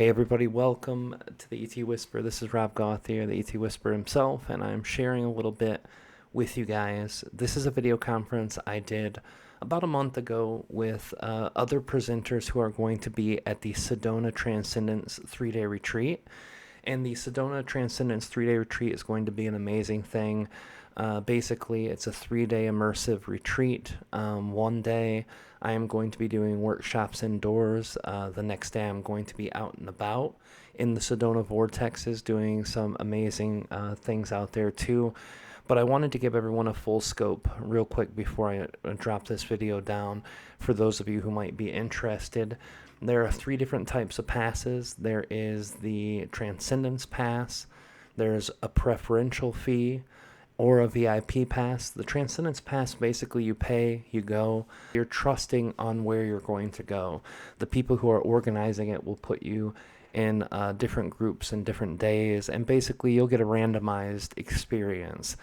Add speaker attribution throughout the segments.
Speaker 1: Hey everybody, welcome to the ET Whisperer. This is Gauthier the ET Whisperer himself, and I'm sharing a little bit with you guys. This is a video conference I did about a month ago with other presenters who are going to be at the Sedona Transcendence 3-day retreat. And the Sedona Transcendence 3-day retreat is going to be an amazing thing. Basically, it's a 3-day immersive retreat. One day I am going to be doing workshops indoors. The next day I'm going to be out and about in the Sedona vortexes doing some amazing things out there too. But I wanted to give everyone a full scope real quick before I drop this video down for those of you who might be interested. There are 3 different types of passes. There is the Transcendence Pass, there's a preferential fee, or a VIP pass. The Transcendence Pass, basically you pay, you go. You're trusting on where you're going to go. The people who are organizing it will put you in different groups and different days, and basically you'll get a randomized experience.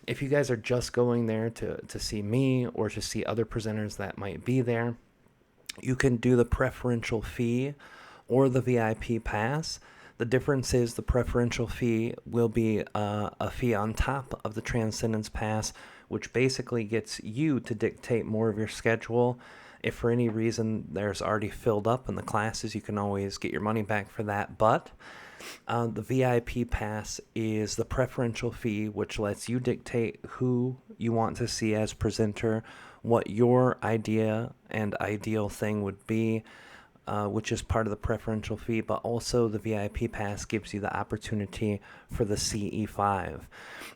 Speaker 1: If you guys are just going there to see me or to see other presenters that might be there, you can do the preferential fee or the VIP pass. The difference is the preferential fee will be a fee on top of the Transcendence Pass, which basically gets you to dictate more of your schedule. If for any reason there's already filled up in the classes, you can always get your money back for that. But the VIP pass is the preferential fee, which lets you dictate who you want to see as presenter, what your idea and ideal thing would be, which is part of the preferential fee, but also the VIP pass gives you the opportunity for the CE5.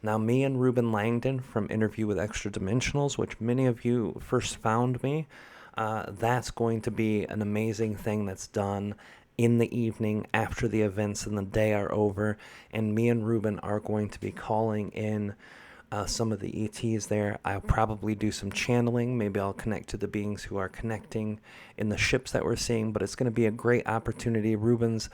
Speaker 1: Now, me and Reuban Langdon from Interview with Extra Dimensionals, which many of you first found me, that's going to be an amazing thing that's done in the evening after the events and the day are over, and me and Reuban are going to be calling in some of the ETs there. I'll probably do some channeling. Maybe I'll connect to the beings who are connecting in the ships that we're seeing, but it's going to be a great opportunity. Reuban's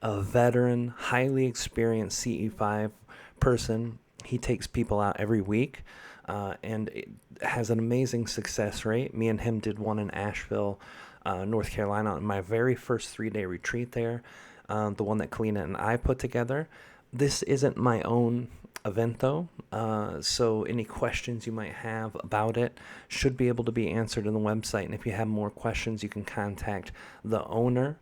Speaker 1: a veteran, highly experienced CE5 person. He takes people out every week, and it has an amazing success rate. Me and him did one in Asheville, North Carolina, on my very first 3-day retreat there, the one that Kalina and I put together. This isn't my own event though, so any questions you might have about it should be able to be answered on the website, and if you have more questions you can contact the owner,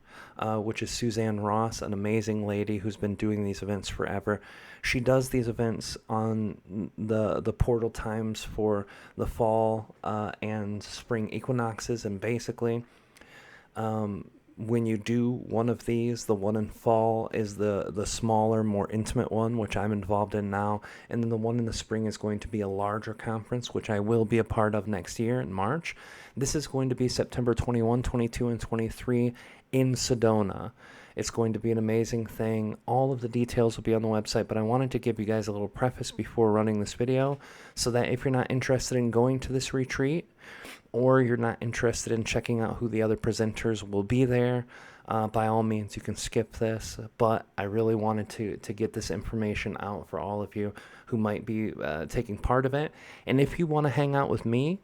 Speaker 1: which is Suzanne Ross, an amazing lady who's been doing these events forever. She does these events on the portal times for the fall and spring equinoxes, and basically when you do one of these, the one in fall is the smaller, more intimate one, which I'm involved in now. And then the one in the spring is going to be a larger conference, which I will be a part of next year in March. This is going to be September 21, 22, and 23 in Sedona. It's going to be an amazing thing. All of the details will be on the website, but I wanted to give you guys a little preface before running this video so that if you're not interested in going to this retreat, or you're not interested in checking out who the other presenters will be there, by all means you can skip this. But I really wanted to get this information out for all of you who might be taking part of it. And if you want to hang out with me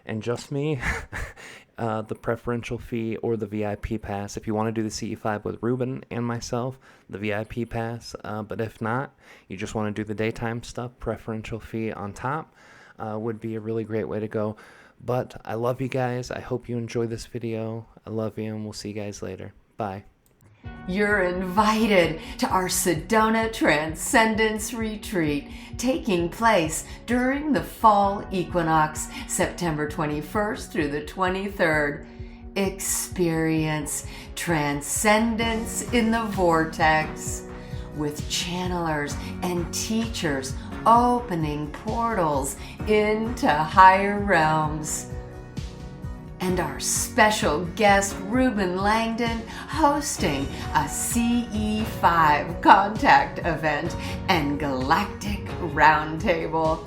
Speaker 1: and just me, the preferential fee or the VIP pass. If you want to do the CE5 with Reuban and myself, the VIP pass. But if not, you just want to do the daytime stuff, preferential fee on top would be a really great way to go. But I love you guys. I hope you enjoy this video. I love you, and we'll see you guys later. Bye.
Speaker 2: You're invited to our Sedona Transcendence Retreat, taking place during the fall equinox, September 21st through the 23rd. Experience transcendence in the vortex with channelers and teachers opening portals into higher realms. And our special guest, Reuban Langdon, hosting a CE5 contact event and Galactic Roundtable.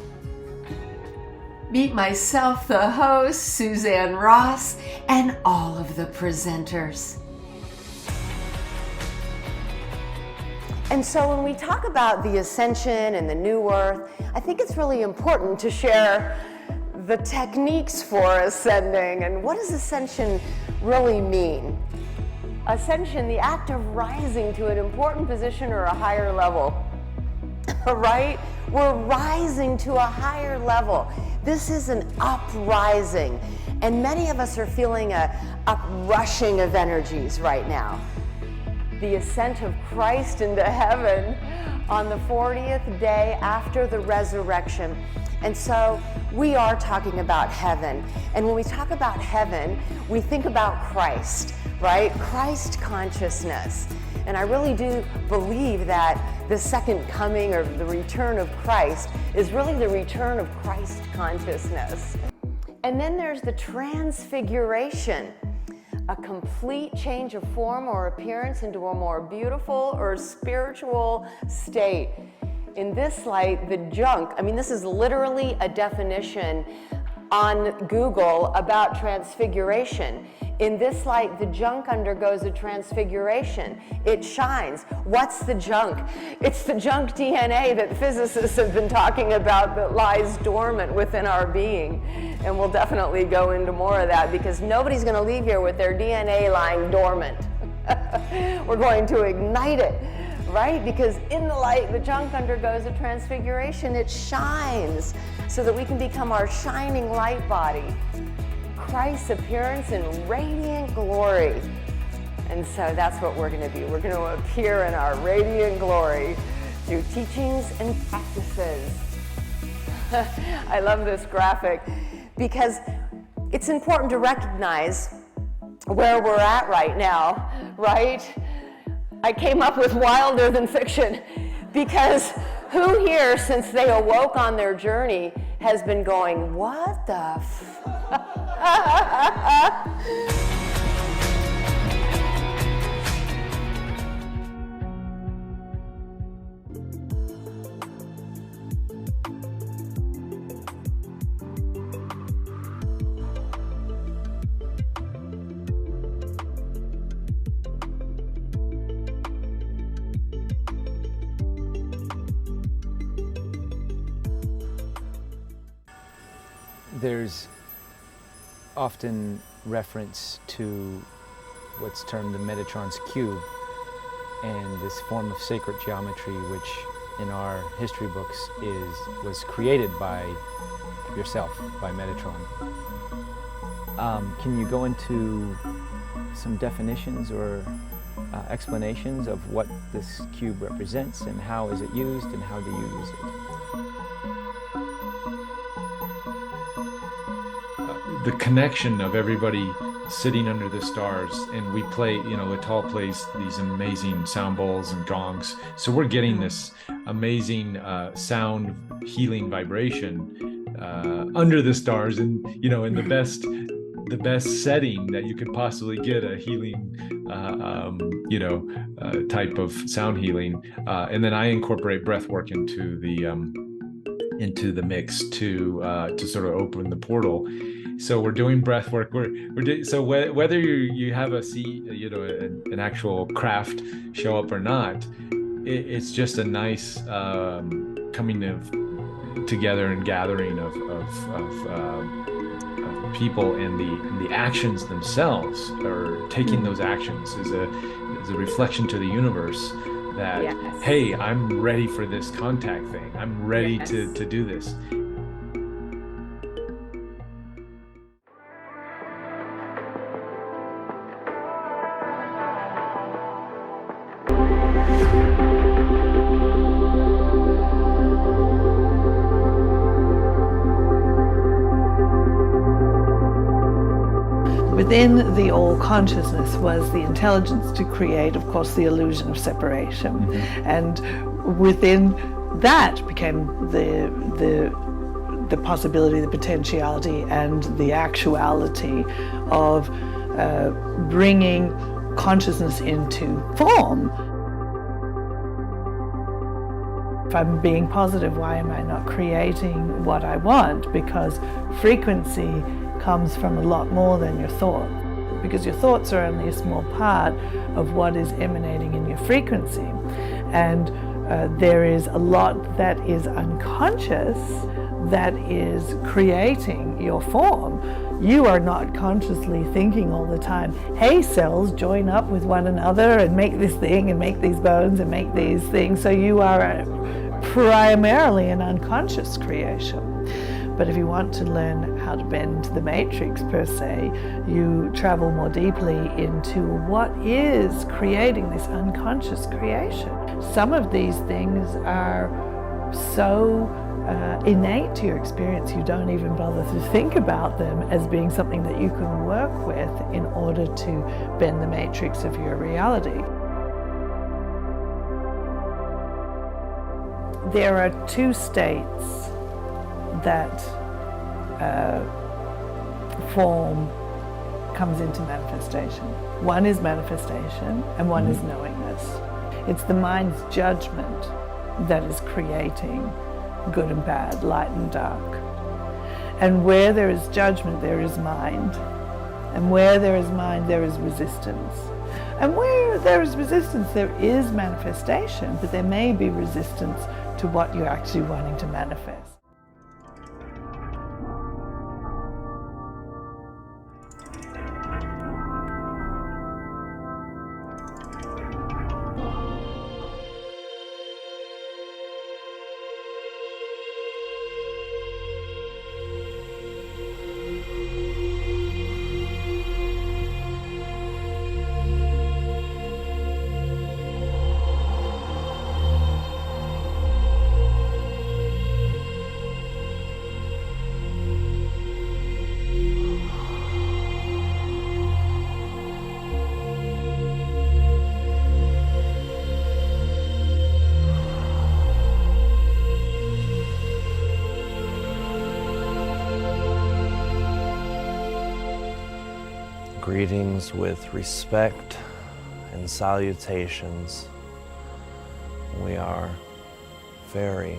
Speaker 2: Meet myself, the host, Suzanne Ross, and all of the presenters.
Speaker 3: And so when we talk about the ascension and the new earth, I think it's really important to share the techniques for ascending and what does ascension really mean. Ascension, the act of rising to an important position or a higher level, right? We're rising to a higher level. This is an uprising, and many of us are feeling a uprushing of energies right now. The ascent of Christ into heaven on the 40th day after the resurrection. And so we are talking about heaven. And when we talk about heaven, we think about Christ, right? Christ consciousness. And I really do believe that the second coming or the return of Christ is really the return of Christ consciousness. And then there's the transfiguration, a complete change of form or appearance into a more beautiful or spiritual state. In this light, the junk, I mean, this is literally a definition on Google about transfiguration. In this light, the junk undergoes a transfiguration. It shines. What's the junk? It's the junk DNA that physicists have been talking about that lies dormant within our being. And we'll definitely go into more of that because nobody's going to leave here with their DNA lying dormant. We're going to ignite it, right? Because in the light, the junk undergoes a transfiguration. It shines so that we can become our shining light body. Christ's appearance in radiant glory. And so that's what we're going to do. We're going to appear in our radiant glory through teachings and practices. I love this graphic because it's important to recognize where we're at right now, right? I came up with wilder than fiction because who here, since they awoke on their journey, has been going, what the
Speaker 4: There's often reference to what's termed the Metatron's cube and this form of sacred geometry which in our history books was created by yourself, by Metatron. Can you go into some definitions or explanations of what this cube represents and how is it used and how do you use it?
Speaker 5: The connection of everybody sitting under the stars, and we play, Latal plays these amazing sound bowls and gongs, so we're getting this amazing sound healing vibration under the stars, and in the best setting that you could possibly get a healing type of sound healing, and then I incorporate breath work into the mix to sort of open the portal. So we're doing breath work. So whether you have an actual craft show up or not, it's just a nice coming together and gathering of people, and the actions themselves, or taking those actions is a reflection to the universe that, yes, hey, I'm ready for this contact thing. I'm ready, yes, to do this.
Speaker 6: Within the all-consciousness was the intelligence to create, of course, the illusion of separation. Mm-hmm. And within that became the possibility, the potentiality, and the actuality of bringing consciousness into form. If I'm being positive, why am I not creating what I want? Because frequency comes from a lot more than your thought, because your thoughts are only a small part of what is emanating in your frequency, and there is a lot that is unconscious that is creating your form. You are not consciously thinking all the time, hey, cells join up with one another and make this thing and make these bones and make these things. So you are primarily an unconscious creation. But if you want to learn how to bend the matrix per se, you travel more deeply into what is creating this unconscious creation. Some of these things are so innate to your experience, you don't even bother to think about them as being something that you can work with in order to bend the matrix of your reality. There are two states that form comes into manifestation. One is manifestation and one is knowingness. It's the mind's judgment that is creating good and bad, light and dark. And where there is judgment, there is mind. And where there is mind, there is resistance. And where there is resistance, there is manifestation, but there may be resistance to what you're actually wanting to manifest.
Speaker 1: Greetings with respect and salutations. We are very,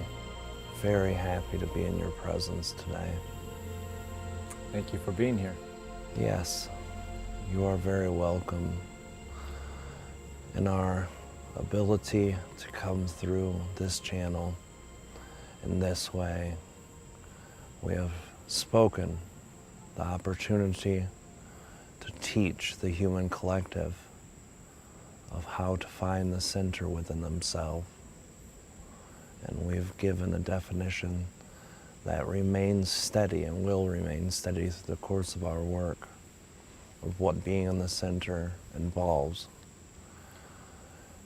Speaker 1: very happy to be in your presence today.
Speaker 4: Thank you for being here.
Speaker 1: Yes, you are very welcome. And our ability to come through this channel in this way, we have spoken the opportunity to teach the human collective of how to find the center within themselves. And we've given a definition that remains steady and will remain steady through the course of our work of what being in the center involves.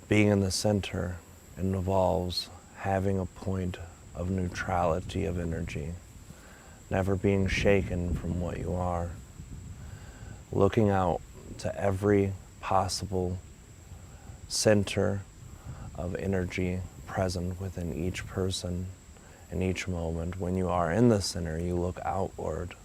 Speaker 1: Being in the center involves having a point of neutrality of energy, never being shaken from what you are, looking out to every possible center of energy present within each person in each moment. When you are in the center, you look outward.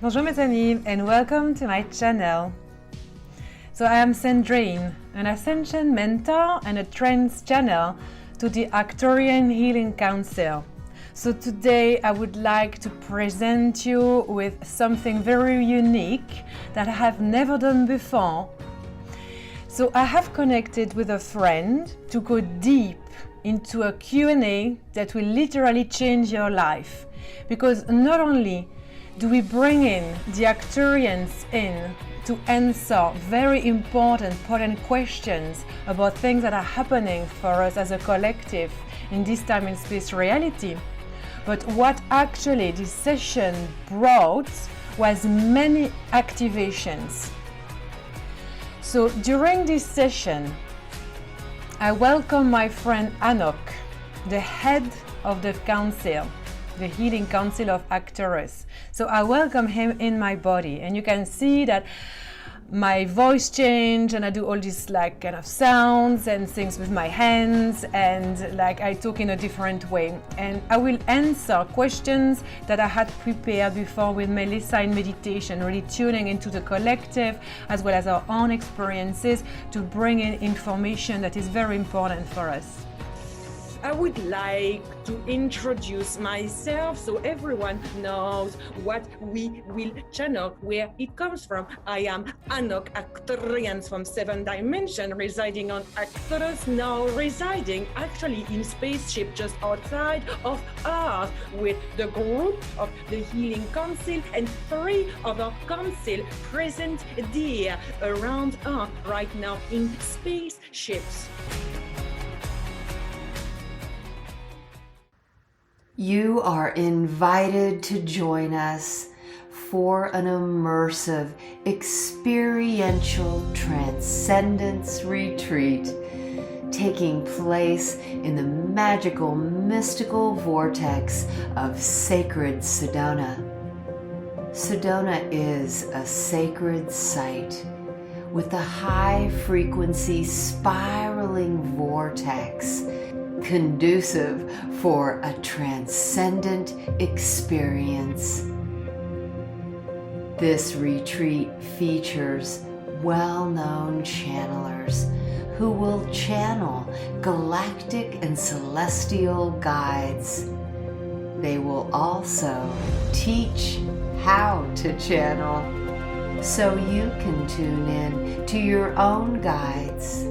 Speaker 7: Bonjour mes amis and welcome to my channel. So I am Sandrine, an Ascension mentor and a trance channel to the Arcturian Healing Council. So today I would like to present you with something very unique that I have never done before. So I have connected with a friend to go deep into a Q&A that will literally change your life, because not only do we bring in the Arcturians in to answer very important, potent questions about things that are happening for us as a collective in this time and space reality, but what actually this session brought was many activations. So during this session, I welcome my friend Anok, the head of the council, the Healing Council of Arcturus. So I welcome him in my body, and you can see that my voice change, and I do all these like kind of sounds and things with my hands, and like I talk in a different way. And I will answer questions that I had prepared before with Melissa in meditation, really tuning into the collective as well as our own experiences to bring in information that is very important for us.
Speaker 8: I would like to introduce myself so everyone knows what we will channel, where it comes from. I am Anok Arcturians from 7th Dimension, residing on Arcturus, now residing actually in spaceship just outside of Earth with the group of the Healing Council and 3 other council present there around Earth right now in spaceships.
Speaker 2: You are invited to join us for an immersive, experiential transcendence retreat taking place in the magical, mystical vortex of sacred Sedona. Sedona is a sacred site with a high-frequency spiraling vortex conducive for a transcendent experience. This retreat features well-known channelers who will channel galactic and celestial guides. They will also teach how to channel, so you can tune in to your own guides.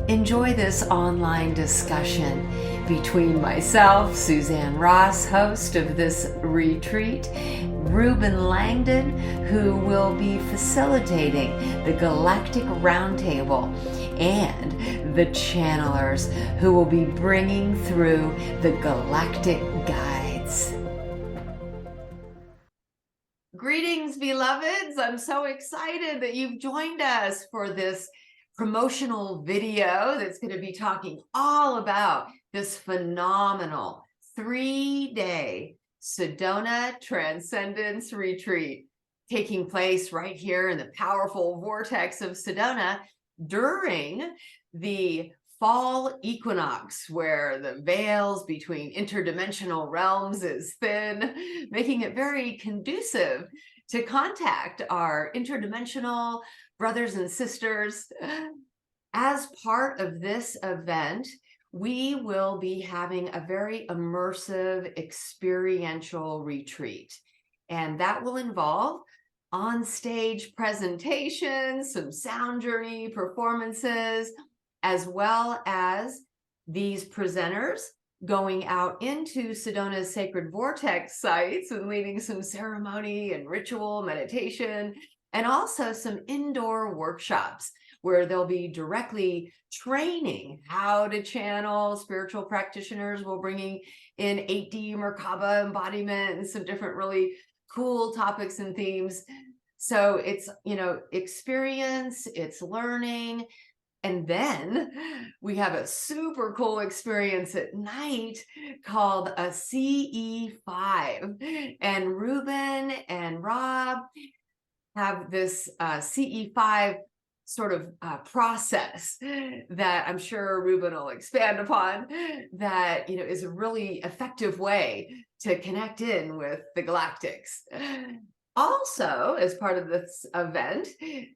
Speaker 2: Enjoy this online discussion between myself, Suzanne Ross, host of this retreat, Reuban Langdon, who will be facilitating the Galactic Roundtable, and the channelers who will be bringing through the Galactic Guides. Greetings, beloveds. I'm so excited that you've joined us for this promotional video that's going to be talking all about this phenomenal 3-day Sedona Transcendence Retreat taking place right here in the powerful vortex of Sedona during the fall equinox, where the veils between interdimensional realms is thin, making it very conducive to contact our interdimensional brothers and sisters. As part of this event, we will be having a very immersive experiential retreat, and that will involve on-stage presentations, some sound journey performances, as well as these presenters going out into Sedona's sacred vortex sites and leading some ceremony and ritual meditation, and also some indoor workshops where they'll be directly training how to channel. Spiritual practitioners will bringing in 8D Merkaba embodiment and some different really cool topics and themes. So it's, experience, it's learning. And then we have a super cool experience at night called a CE5. And Reuban and Rob have this CE5 sort of process that I'm sure Reuban will expand upon, that is a really effective way to connect in with the Galactics. Also, as part of this event,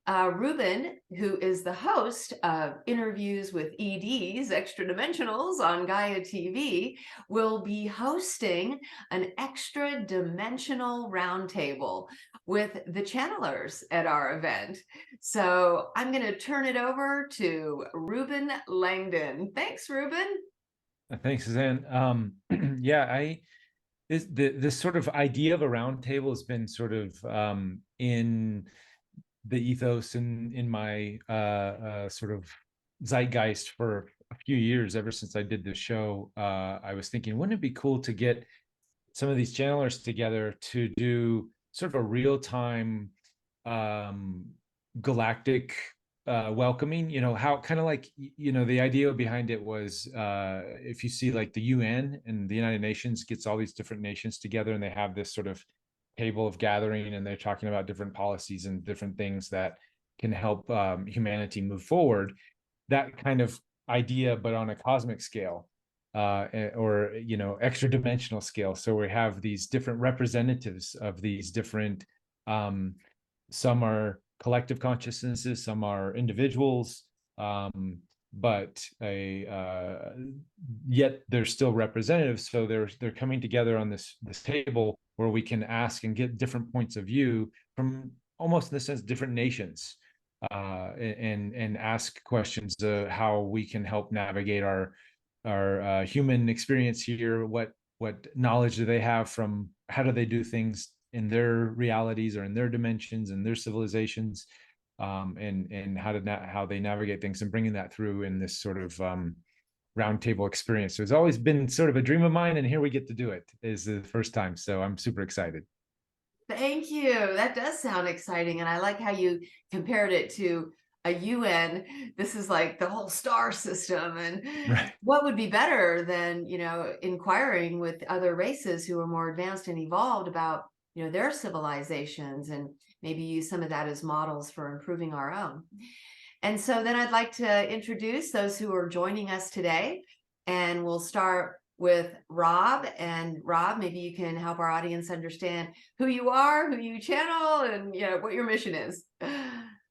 Speaker 2: Reuban, who is the host of Interviews with EDs, Extra Dimensionals on Gaia TV, will be hosting an Extra Dimensional Roundtable with the channelers at our event. So I'm going to turn it over to Reuban Langdon. Thanks, Reuban.
Speaker 5: Thanks, Suzanne. This sort of idea of a roundtable has been sort of in the ethos and in my sort of zeitgeist for a few years. Ever since I did this show, I was thinking, wouldn't it be cool to get some of these channelers together to do sort of a real-time galactic welcoming, how kind of like, the idea behind it was, if you see like the UN and the United Nations gets all these different nations together and they have this sort of table of gathering and they're talking about different policies and different things that can help humanity move forward, that kind of idea, but on a cosmic scale, or extra dimensional scale. So we have these different representatives of these different, some are collective consciousnesses, some are individuals, but yet they're still representative. So they're coming together on this table where we can ask and get different points of view from almost in a sense different nations, and ask questions how we can help navigate our human experience here. What knowledge do they have from how do they do things in their realities or in their dimensions and their civilizations, and how they navigate things, and bringing that through in this sort of roundtable experience. So it's always been sort of a dream of mine, and here we get to do it. Is the first time, so I'm super excited.
Speaker 2: Thank you. That does sound exciting, and I like how you compared it to a UN. This is like the whole star system, and
Speaker 5: right.
Speaker 2: What would be better than, you know, inquiring with other races who are more advanced and evolved about, you know, their civilizations, and maybe use some of that as models for improving our own. And so then I'd like to introduce those who are joining us today, and we'll start with Rob. And Rob, maybe you can help our audience understand who you are, who you channel, and, you know, what your mission is.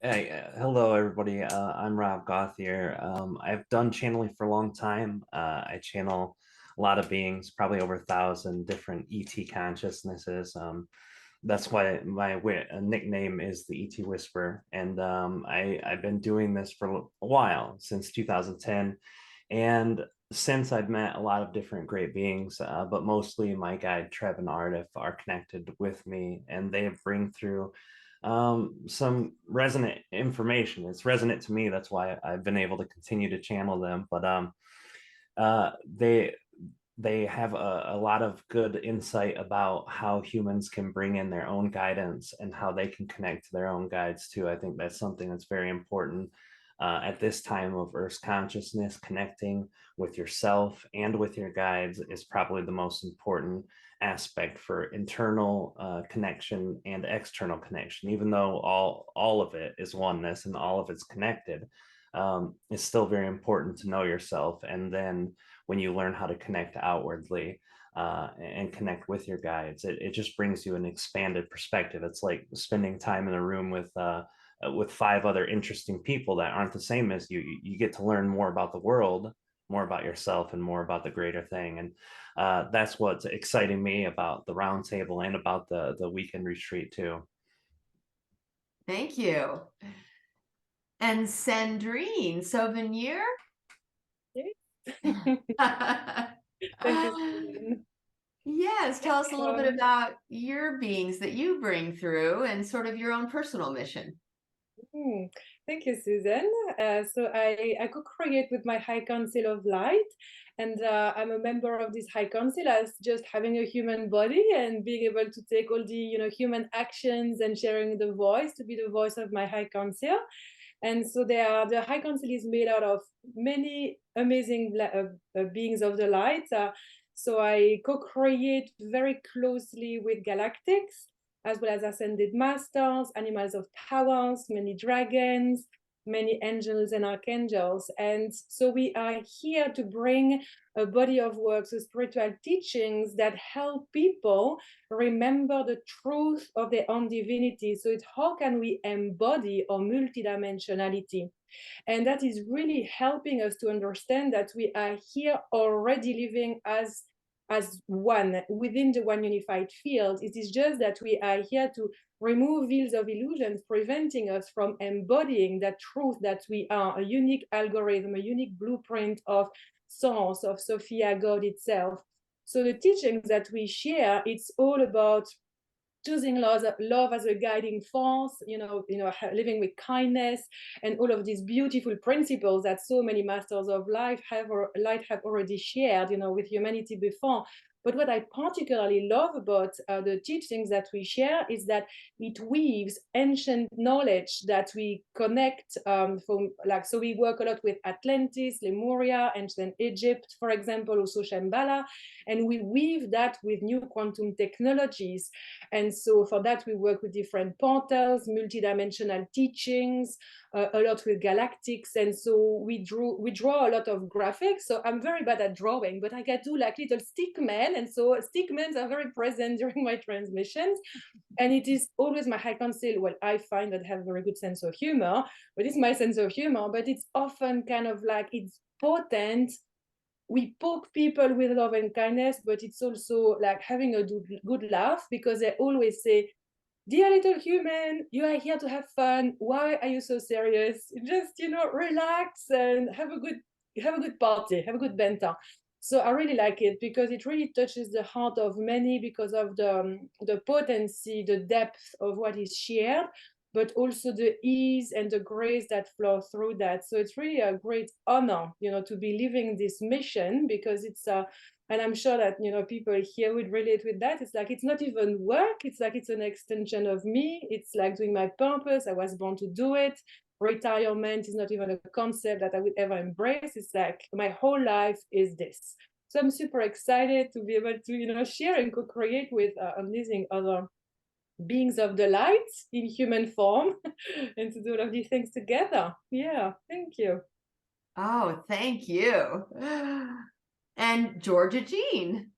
Speaker 1: Hey, hello everybody. I'm Rob Gauthier. I've done channeling for a long time. I channel a lot of beings, probably over 1,000 different ET consciousnesses. That's why my nickname is the ET Whisperer. And I've been doing this for a while, since 2010. And since I've met a lot of different great beings, but mostly my guide Treb and Aridif are connected with me, and they bring through some resonant information. It's resonant to me. That's why I've been able to continue to channel them. But they have a lot of good insight about how humans can bring in their own guidance and how they can connect to their own guides too. I think that's something that's very important at this time of Earth's consciousness. Connecting with yourself and with your guides is probably the most important aspect for internal connection and external connection. Even though all of it is oneness and all of it's connected, it's still very important to know yourself. And then when you learn how to connect outwardly and connect with your guides, it just brings you an expanded perspective. It's like spending time in a room with 5 other interesting people that aren't the same as you. You get to learn more about the world, more about yourself, and more about the greater thing. And that's what's exciting me about the roundtable and about the weekend retreat too.
Speaker 2: Thank you. And Sandrine Sauvignier.
Speaker 8: Thank you.
Speaker 2: Yes, tell us a little bit about your beings that you bring through and sort of your own personal mission.
Speaker 8: Thank you, Susan. So I co-create with my High Council of Light, and I'm a member of this High Council as just having a human body and being able to take all the human actions and sharing the voice to be the voice of my High Council. And so the High Council is made out of many amazing beings of the light. So I co-create very closely with Galactics, as well as ascended masters, animals of powers, many dragons, many angels and archangels. And so we are here to bring a body of work, so spiritual teachings that help people remember the truth of their own divinity. So it's how can we embody our multidimensionality? And that is really helping us to understand that we are here already living as one within the one unified field. It is just that we are here to remove veils of illusions, preventing us from embodying that truth that we are, a unique algorithm, a unique blueprint of Source, of Sophia, God itself. So the teachings that we share, it's all about choosing love as a guiding force, living with kindness, and all of these beautiful principles that so many masters of light have already shared, with humanity before. But what I particularly love about the teachings that we share is that it weaves ancient knowledge that we connect so we work a lot with Atlantis, Lemuria, ancient Egypt, for example, also Shambhala, and we weave that with new quantum technologies. And so for that, we work with different portals, multidimensional teachings, a lot with Galactics. And so we draw a lot of graphics. So I'm very bad at drawing, but I can do like little stick men well. And so stigmas are very present during my transmissions. And it is always my high council. Well, I find that I have a very good sense of humor, but it's my sense of humor, but it's often kind of like it's potent. We poke people with love and kindness, but it's also like having a good laugh, because they always say, dear little human, you are here to have fun. Why are you so serious? Just, relax and have a good party, have a good banter. So I really like it because it really touches the heart of many because of the potency, the depth of what is shared, but also the ease and the grace that flow through that. So it's really a great honor, to be living this mission, because it's and I'm sure that people here would relate with that. It's like it's not even work. It's like it's an extension of me. It's like doing my purpose. I was born to do it. Retirement is not even a concept that I would ever embrace. It's like my whole life is this. So I'm super excited to be able to share and co-create with amazing other beings of the light in human form and to do all of these things together. Yeah, thank you.
Speaker 2: Oh, thank you. And Georgia Jean.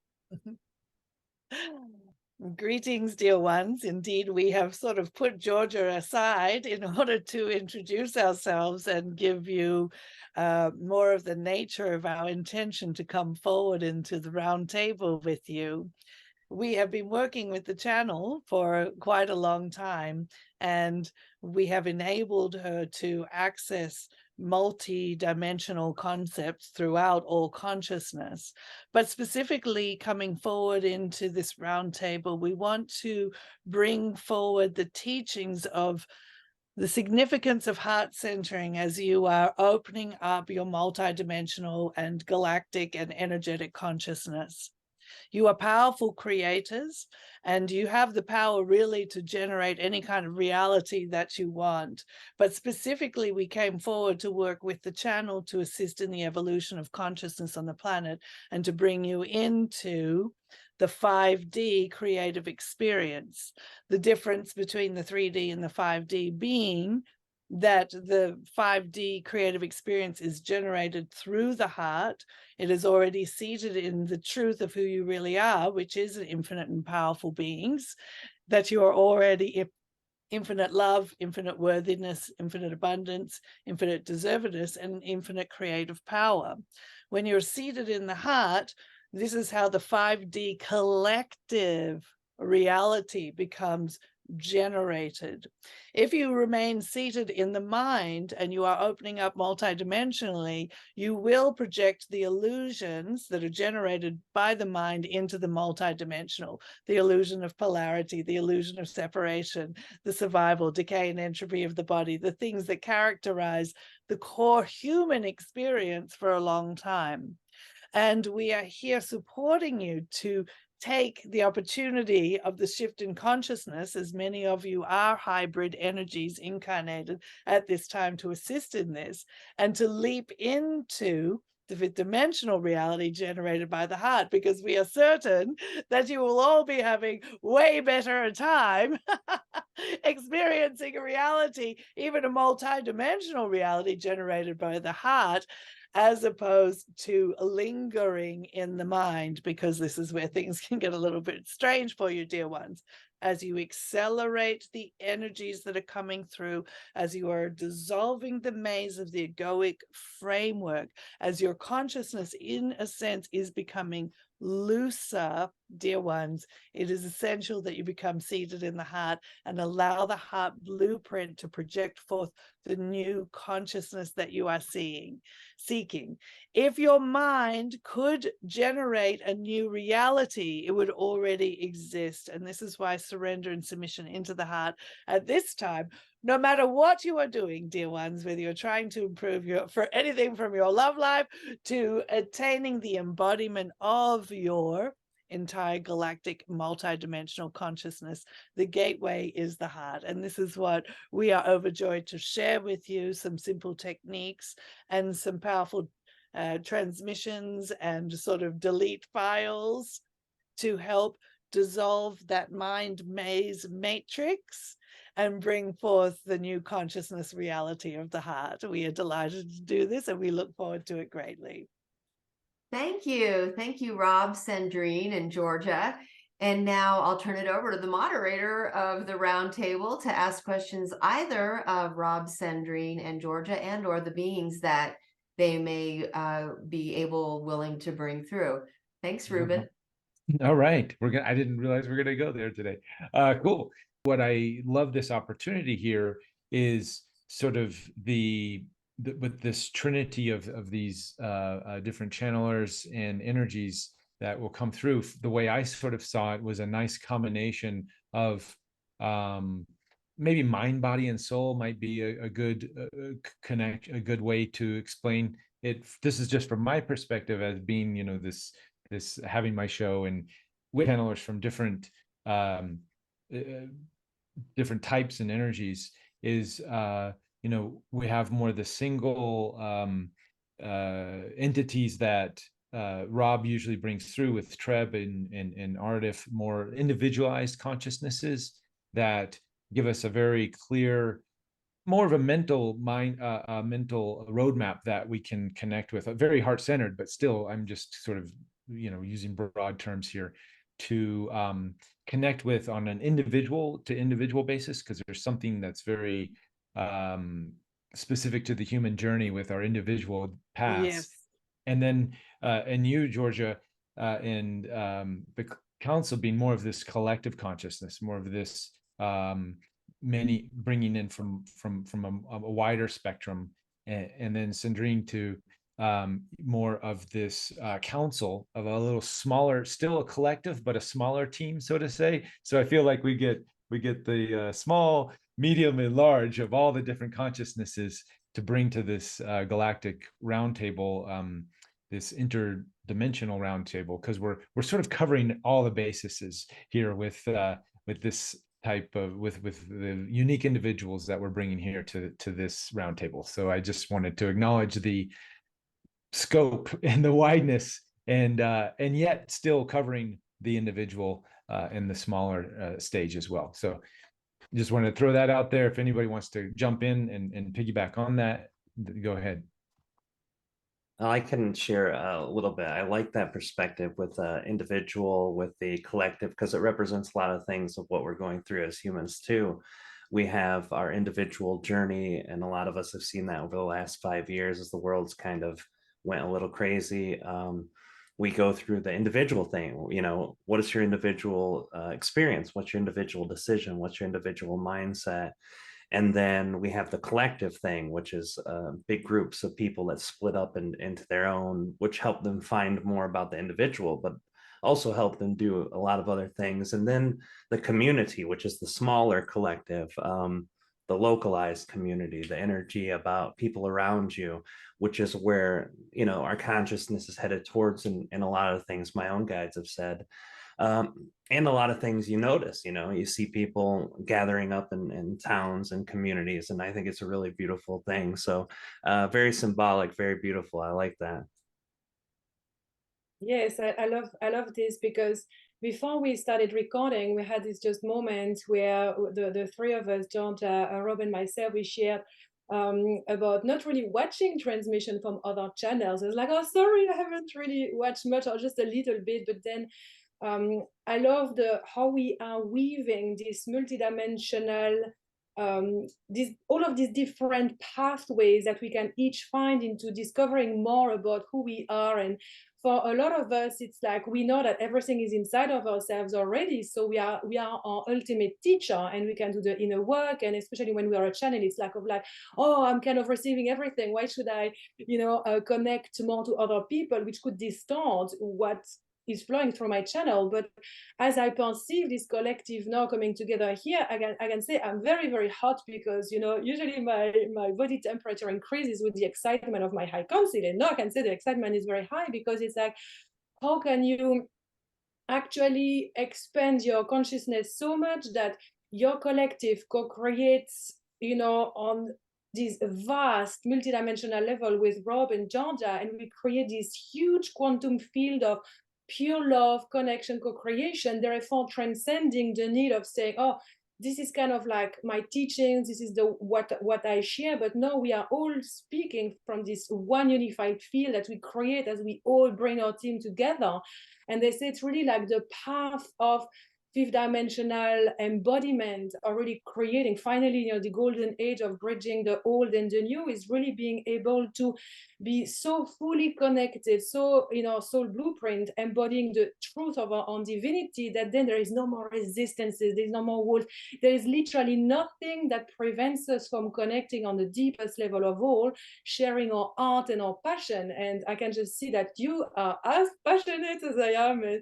Speaker 6: Greetings, dear ones. Indeed, we have sort of put Georgia aside in order to introduce ourselves and give you more of the nature of our intention to come forward into the round table with you. We have been working with the channel for quite a long time, and we have enabled her to access multi-dimensional concepts throughout all consciousness. But specifically coming forward into this roundtable, we want to bring forward the teachings of the significance of heart centering as you are opening up your multi-dimensional and galactic and energetic consciousness. You are powerful creators, and you have the power really to generate any kind of reality that you want. But specifically, we came forward to work with the channel to assist in the evolution of consciousness on the planet and to bring you into the 5D creative experience. The difference between the 3D and the 5D being that the 5D creative experience is generated through the heart. It is already seated in the truth of who you really are, which is an infinite and powerful beings, that you are already infinite love, infinite worthiness, infinite abundance, infinite deservedness, and infinite creative power. When you're seated in the heart, this is how the 5D collective reality becomes generated. If you remain seated in the mind and you are opening up multidimensionally, you will project the illusions that are generated by the mind into the multidimensional, the illusion of polarity, the illusion of separation, the survival, decay, and entropy of the body, the things that characterize the core human experience for a long time. And we are here supporting you to take the opportunity of the shift in consciousness, as many of you are hybrid energies incarnated at this time to assist in this, and to leap into the fifth dimensional reality generated by the heart, because we are certain that you will all be having way better time experiencing a reality, even a multi-dimensional reality generated by the heart, as opposed to lingering in the mind, because this is where things can get a little bit strange for you, dear ones. As you accelerate the energies that are coming through, as you are dissolving the maze of the egoic framework, as your consciousness, in a sense, is becoming looser, dear ones, it is essential that you become seated in the heart and allow the heart blueprint to project forth the new consciousness that you are seeking. If your mind could generate a new reality, it would already exist. And this is why surrender and submission into the heart at this time, no matter what you are doing, dear ones, whether you're trying to improve for anything from your love life to attaining the embodiment of your entire galactic multidimensional consciousness, the gateway is the heart. And this is what we are overjoyed to share with you, some simple techniques and some powerful transmissions and sort of delete files to help dissolve that mind maze matrix and bring forth the new consciousness reality of the heart. We are delighted to do this, and we look forward to it greatly.
Speaker 2: Thank you. Thank you, Rob, Sandrine, and Georgia. And now I'll turn it over to the moderator of the roundtable to ask questions either of Rob, Sandrine, and Georgia, and or the beings that they may be willing to bring through. Thanks, Reuban.
Speaker 5: All right. I didn't realize we were gonna go there today. Cool. What I love this opportunity here is sort of with this trinity of these different channelers and energies that will come through. The way I sort of saw it was a nice combination of maybe mind, body, and soul might be a good a good way to explain it. This is just from my perspective as being, you know, this having my show and with channelers from different different types and energies is you know, we have more the single entities that Rob usually brings through with Treb and Aridif, more individualized consciousnesses that give us a very clear, more of a mental mental roadmap that we can connect with, very heart-centered, but still, I'm just sort of, you know, using broad terms here to connect with on an individual to individual basis, because there's something that's very specific to the human journey with our individual paths.
Speaker 8: Yes.
Speaker 5: And then and you, Georgia, and the council being more of this collective consciousness, more of this many bringing in from a wider spectrum, and then Sandrine to more of this council of a little smaller, still a collective, but a smaller team, so to say. So I feel like we get the small, medium, and large of all the different consciousnesses to bring to this galactic roundtable, this interdimensional roundtable, because we're sort of covering all the bases here with this type of with the unique individuals that we're bringing here to this roundtable. So I just wanted to acknowledge the scope and the wideness, and yet still covering the individual in the smaller stage as well. So just wanted to throw that out there. If anybody wants to jump in and piggyback on that, go ahead.
Speaker 1: I can share a little bit. I like that perspective with the individual, with the collective, because it represents a lot of things of what we're going through as humans too. We have our individual journey, and a lot of us have seen that over the last 5 years as the world's kind of went a little crazy. We go through the individual thing. You know, what is your individual experience? What's your individual decision? What's your individual mindset? And then we have the collective thing, which is big groups of people that split up into their own, which help them find more about the individual, but also help them do a lot of other things. And then the community, which is the smaller collective, the localized community, the energy about people around you, which is where, you know, our consciousness is headed towards, and a lot of things my own guides have said. And a lot of things you notice, you know, you see people gathering up in towns and communities, and I think it's a really beautiful thing. So very symbolic, very beautiful. I like that.
Speaker 8: Yes, I love this, because before we started recording, we had this just moment where the three of us, Georgia, Rob, and myself, we shared about not really watching transmission from other channels. I was like, oh, sorry, I haven't really watched much, or just a little bit. But then I love how we are weaving this multidimensional, all of these different pathways that we can each find into discovering more about who we are. And for a lot of us, it's like we know that everything is inside of ourselves already. So we are our ultimate teacher, and we can do the inner work. And especially when we are a channel, it's like oh, I'm kind of receiving everything. Why should I, connect more to other people, which could distort what is flowing through my channel. But as I perceive this collective now coming together here, I can say I'm very, very hot, because, usually my body temperature increases with the excitement of my high council. And now I can say the excitement is very high, because it's like, how can you actually expand your consciousness so much that your collective co-creates, on this vast multidimensional level with Rob and Georgia, and we create this huge quantum field of pure love, connection, co-creation, therefore transcending the need of saying, oh, this is kind of like my teachings, this is what I share, but no, we are all speaking from this one unified field that we create as we all bring our team together. And they say it's really like the path of fifth dimensional embodiment, already creating finally, the golden age of bridging the old and the new is really being able to be so fully connected, so soul blueprint, embodying the truth of our own divinity, that then there is no more resistances, there's no more walls, there is literally nothing that prevents us from connecting on the deepest level of all, sharing our art and our passion. And I can just see that you are as passionate as I am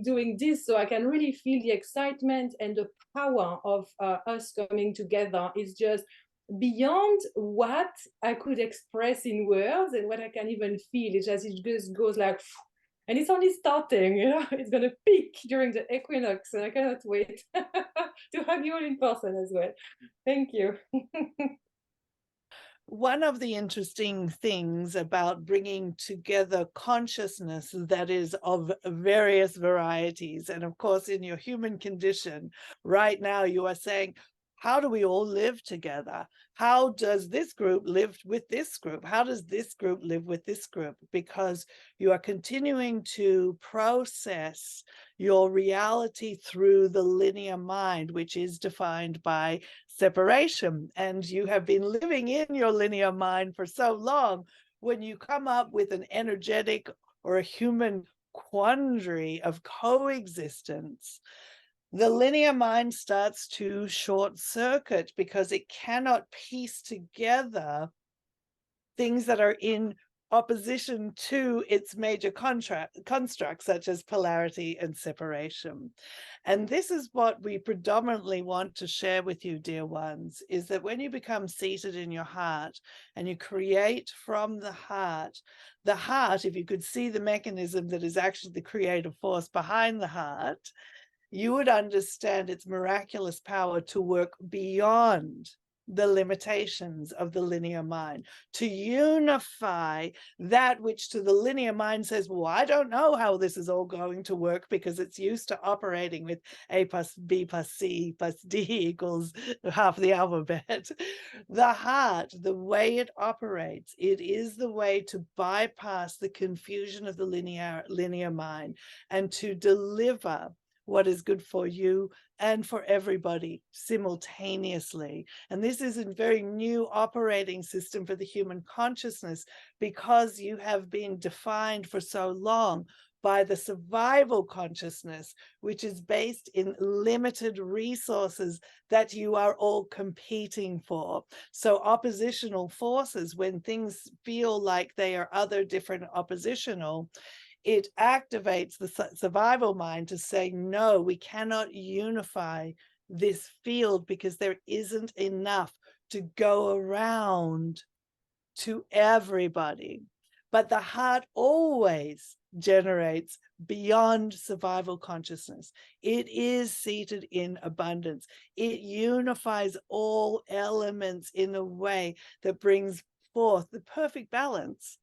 Speaker 8: doing this, so I can really feel the excitement and the power of us coming together is just beyond what I could express in words and what I can even feel. It just goes like, and it's only starting, it's going to peak during the equinox, and I cannot wait to have you all in person as well. Thank you.
Speaker 6: One of the interesting things about bringing together consciousness that is of various varieties, and of course in your human condition right now you are saying, how do we all live together? How does this group live with this group? How does this group live with this group? Because you are continuing to process your reality through the linear mind, which is defined by separation. And you have been living in your linear mind for so long. When you come up with an energetic or a human quandary of coexistence, the linear mind starts to short circuit because it cannot piece together things that are in opposition to its major constructs, such as polarity and separation. And this is what we predominantly want to share with you, dear ones, is that when you become seated in your heart and you create from the heart, if you could see the mechanism that is actually the creative force behind the heart, you would understand its miraculous power to work beyond the limitations of the linear mind, to unify that which to the linear mind says, well, I don't know how this is all going to work because it's used to operating with A plus B plus C plus D equals half the alphabet. The heart, the way it operates, it is the way to bypass the confusion of the linear mind and to deliver what is good for you and for everybody simultaneously. And this is a very new operating system for the human consciousness, because you have been defined for so long by the survival consciousness, which is based in limited resources that you are all competing for. So oppositional forces, when things feel like they are other different oppositional, it activates the survival mind to say, no, we cannot unify this field because there isn't enough to go around to everybody. But the heart always generates beyond survival consciousness. It is seated in abundance. It unifies all elements in a way that brings forth the perfect balance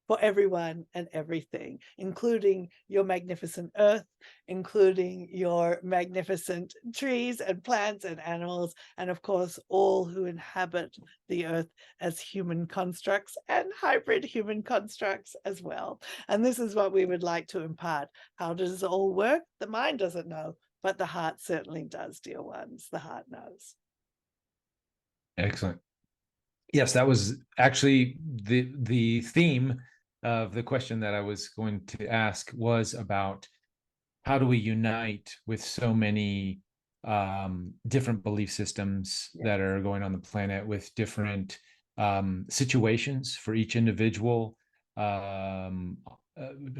Speaker 6: for everyone and everything, including your magnificent earth, including your magnificent trees and plants and animals, and of course, all who inhabit the earth as human constructs and hybrid human constructs as well. And this is what we would like to impart. How does it all work? The mind doesn't know, but the heart certainly does, dear ones. The heart knows.
Speaker 5: Excellent. Yes, that was actually the theme of the question that I was going to ask, was about how do we unite with so many different belief systems that are going on the planet, with different situations for each individual who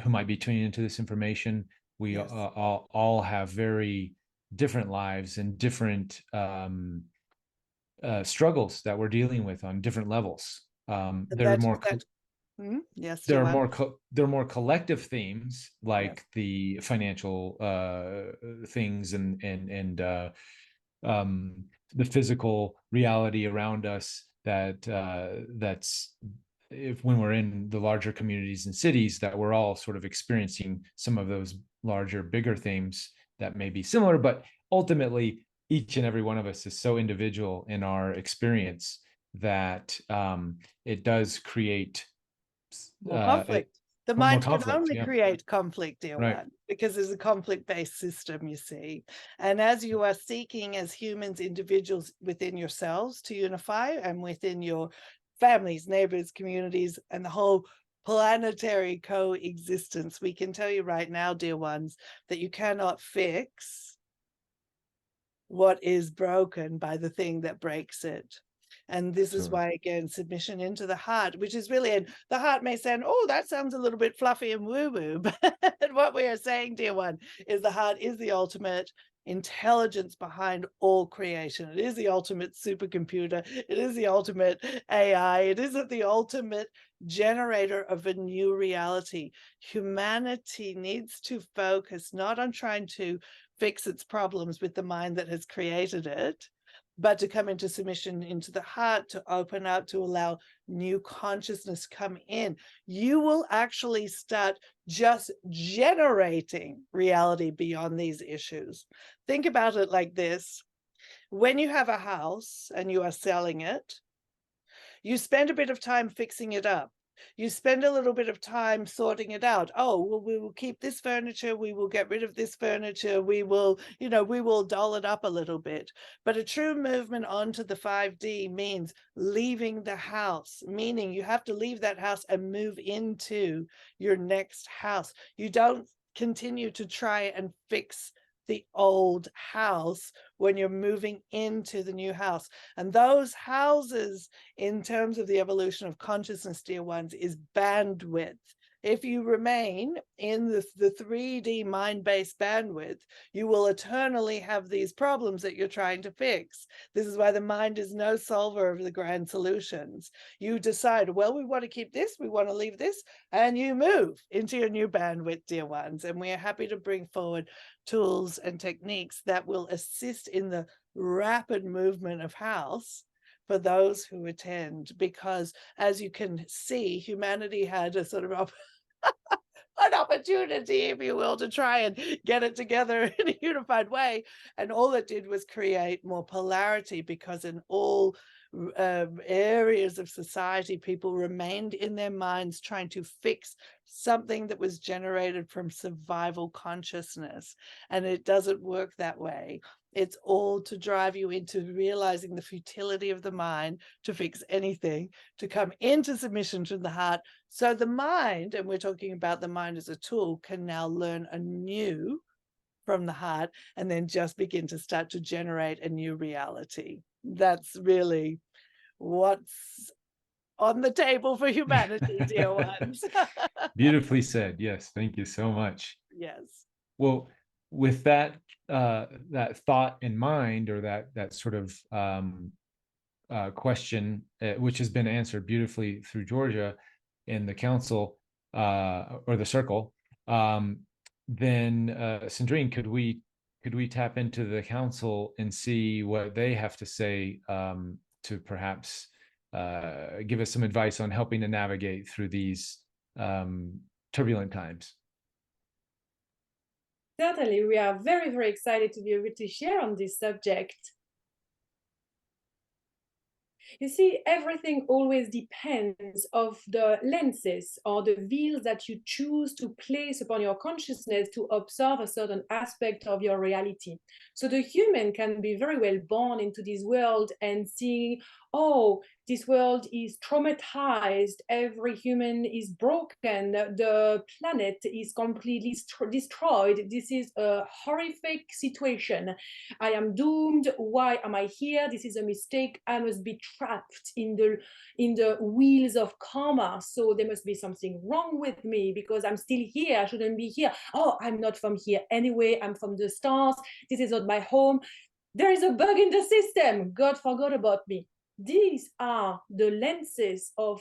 Speaker 5: might be tuning into this information. We all have very different lives and different struggles that we're dealing with on different levels. There are more collective themes, like the financial things and the physical reality around us, that's when we're in the larger communities and cities, that we're all sort of experiencing some of those larger, bigger themes that may be similar, but ultimately each and every one of us is so individual in our experience that it does create
Speaker 6: more conflict. The
Speaker 5: more
Speaker 6: mind
Speaker 5: conflict,
Speaker 6: can only
Speaker 5: yeah.
Speaker 6: create conflict, dear
Speaker 5: Right.
Speaker 6: one, because it's a conflict-based system, you see. And as you are seeking as humans, individuals within yourselves to unify, and within your families, neighbors, communities, and the whole planetary coexistence, we can tell you right now, dear ones, that you cannot fix what is broken by the thing that breaks it. And this is why, again, submission into the heart, which is really, and the heart may sound, oh, that sounds a little bit fluffy and woo-woo, but what we are saying, dear one, is the heart is the ultimate intelligence behind all creation. It is the ultimate supercomputer. It is the ultimate AI. It is the ultimate generator of a new reality. Humanity needs to focus not on trying to fix its problems with the mind that has created it, but to come into submission into the heart, to open up, to allow new consciousness come in. You will actually start just generating reality beyond these issues. Think about it like this. When you have a house and you are selling it, you spend a bit of time fixing it up. You spend a little bit of time sorting it out. Oh, well, we will keep this furniture. We will get rid of this furniture. We will, we will doll it up a little bit. But a true movement onto the 5D means leaving the house, meaning you have to leave that house and move into your next house. You don't continue to try and fix the old house when you're moving into the new house. And those houses, in terms of the evolution of consciousness, dear ones, is bandwidth. If you remain in the 3D mind-based bandwidth, you will eternally have these problems that you're trying to fix. This is why the mind is no solver of the grand solutions. You decide, well, we want to keep this, we want to leave this, and you move into your new bandwidth, dear ones. And we are happy to bring forward tools and techniques that will assist in the rapid movement of house for those who attend, because as you can see, humanity had a sort of an opportunity, if you will, to try and get it together in a unified way. And all it did was create more polarity, because in all areas of society, people remained in their minds trying to fix something that was generated from survival consciousness. And it doesn't work that way. It's all to drive you into realizing the futility of the mind to fix anything, to come into submission to the heart. So the mind, and we're talking about the mind as a tool, can now learn anew from the heart and then just begin to start to generate a new reality. That's really what's on the table for humanity, dear ones.
Speaker 5: Beautifully said. Yes, thank you so much.
Speaker 6: Yes.
Speaker 5: Well, with that that thought in mind, or that sort of question, which has been answered beautifully through Georgia in the council or the circle, then Sandrine, could we tap into the council and see what they have to say to perhaps give us some advice on helping to navigate through these turbulent times?
Speaker 7: Certainly, we are very, very excited to be able to share on this subject. You see, everything always depends of the lenses or the veils that you choose to place upon your consciousness to observe a certain aspect of your reality. So the human can be very well born into this world and seeing, oh, this world is traumatized, every human is broken, the planet is completely destroyed, this is a horrific situation, I am doomed, why am I here, this is a mistake, I must be trapped in the wheels of karma, so there must be something wrong with me because I'm still here, I shouldn't be here, oh, I'm not from here anyway, I'm from the stars, this is not my home, there is a bug in the system, God forgot about me. These are the lenses of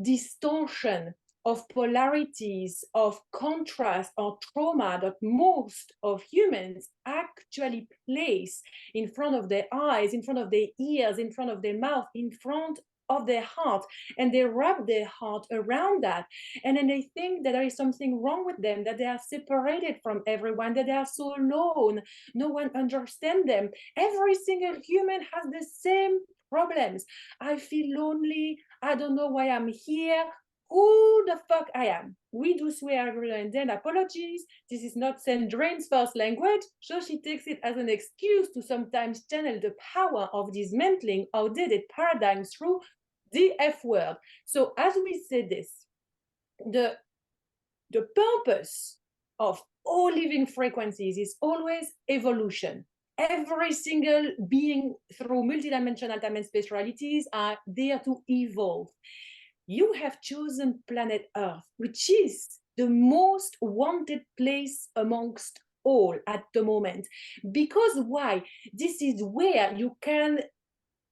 Speaker 7: distortion, of polarities, of contrast or trauma that most of humans actually place in front of their eyes, in front of their ears, in front of their mouth, in front
Speaker 8: of their heart, and they wrap their heart around that, and then they think that there is something wrong with them, that they are separated from everyone, that they are so alone, no one understands them. Every single human has the same problems. I feel lonely, I don't know why I'm here, who the fuck I am. We do swear every now and then, apologies. This is not Sandrine's first language, so she takes it as an excuse to sometimes channel the power of dismantling outdated paradigms through the F word. So as we say this, the purpose of all living frequencies is always evolution. Every single being through multidimensional time and space realities are there to evolve. You have chosen planet Earth, which is the most wanted place amongst all at the moment. Because why? This is where you can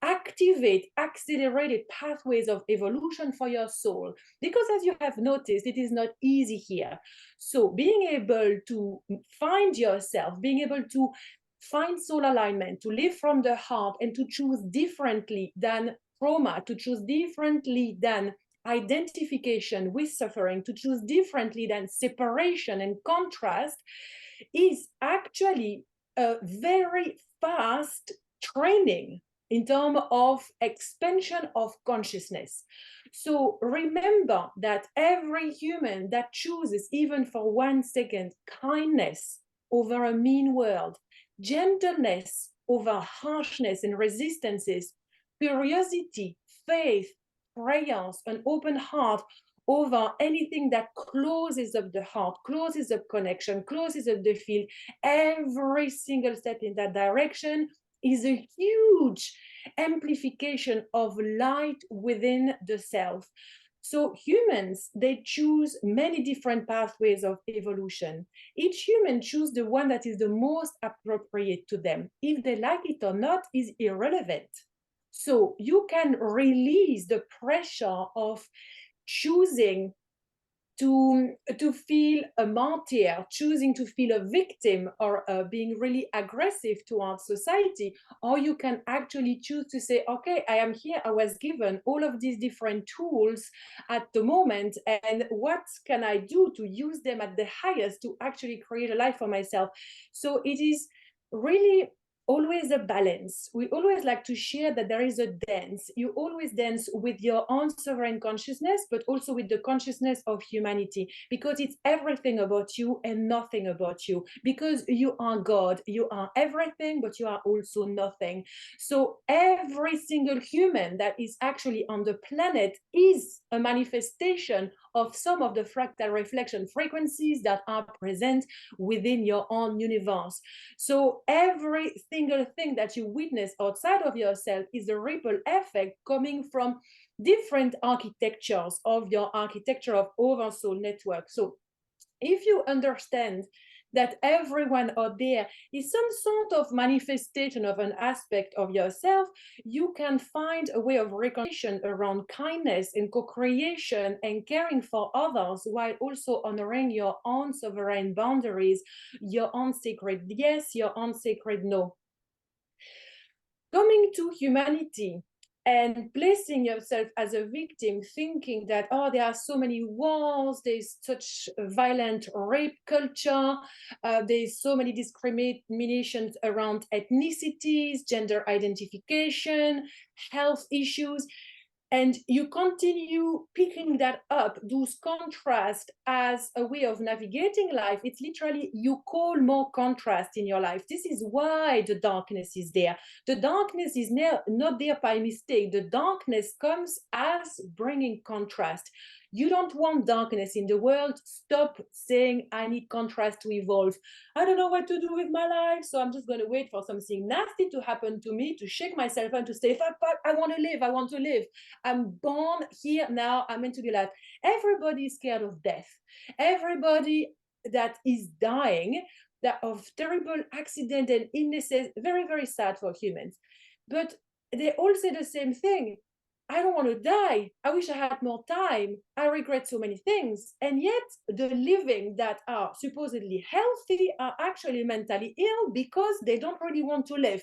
Speaker 8: activate accelerated pathways of evolution for your soul. Because as you have noticed, it is not easy here. So being able to find yourself, being able to find soul alignment, to live from the heart, and to choose differently than trauma, to choose differently than identification with suffering, to choose differently than separation and contrast, is actually a very fast training in terms of expansion of consciousness. So remember that every human that chooses, even for 1 second, kindness over a mean world, gentleness over harshness and resistances, curiosity, faith, prayers, an open heart over anything that closes up the heart, closes up connection, closes up the field, every single step in that direction is a huge amplification of light within the self. So humans, they choose many different pathways of evolution. Each human chooses the one that is the most appropriate to them. If they like it or not is irrelevant. So you can release the pressure of choosing to feel a martyr, choosing to feel a victim, or being really aggressive towards society, or you can actually choose to say, okay, I am here, I was given all of these different tools at the moment, and what can I do to use them at the highest to actually create a life for myself? So it is really always a balance. We always like to share that there is a dance. You always dance with your own sovereign consciousness, but also with the consciousness of humanity, because it's everything about you and nothing about you, because you are God. You are everything, but you are also nothing. So every single human that is actually on the planet is a manifestation of some of the fractal reflection frequencies that are present within your own universe. So every single thing that you witness outside of yourself is a ripple effect coming from different architectures of your architecture of oversoul network. So if you understand that everyone out there is some sort of manifestation of an aspect of yourself, you can find a way of reconciliation around kindness and co-creation and caring for others, while also honoring your own sovereign boundaries, your own sacred yes, your own sacred no. Coming to humanity and placing yourself as a victim, thinking that, oh, there are so many wars, there's such a violent rape culture, there's so many discriminations around ethnicities, gender identification, health issues, and you continue picking that up, those contrasts, as a way of navigating life. It's literally, you call more contrast in your life. This is why the darkness is there. The darkness is not there by mistake. The darkness comes as bringing contrast. You don't want darkness in the world. Stop saying, I need contrast to evolve. I don't know what to do with my life, so I'm just going to wait for something nasty to happen to me, to shake myself and to say, fuck, I want to live, I want to live. I'm born here now, I'm meant to be alive. Everybody is scared of death. Everybody that is dying, that of terrible accident and illnesses, very, very sad for humans. But they all say the same thing. I don't want to die. I wish I had more time. I regret so many things. And yet the living that are supposedly healthy are actually mentally ill because they don't really want to live.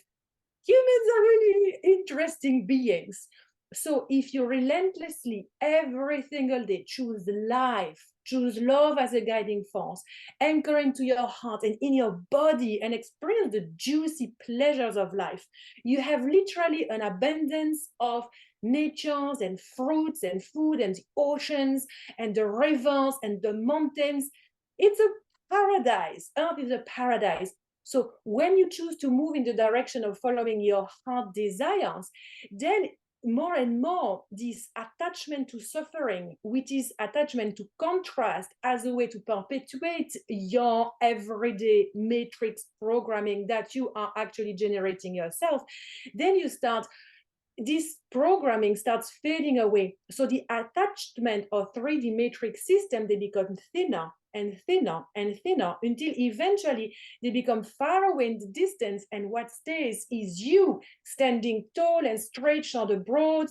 Speaker 8: Humans are really interesting beings. So if you relentlessly every single day choose life, choose love as a guiding force, anchor into your heart and in your body and experience the juicy pleasures of life, you have literally an abundance of natures and fruits and food and the oceans and the rivers and the mountains. It's a paradise. Earth is a paradise. So when you choose to move in the direction of following your heart desires, then more and more this attachment to suffering, which is attachment to contrast as a way to perpetuate your everyday matrix programming that you are actually generating yourself, then you start, this programming starts fading away. So the attachment of 3D matrix system, they become thinner and thinner and thinner until eventually they become far away in the distance, and what stays is you standing tall and straight, shoulder broad,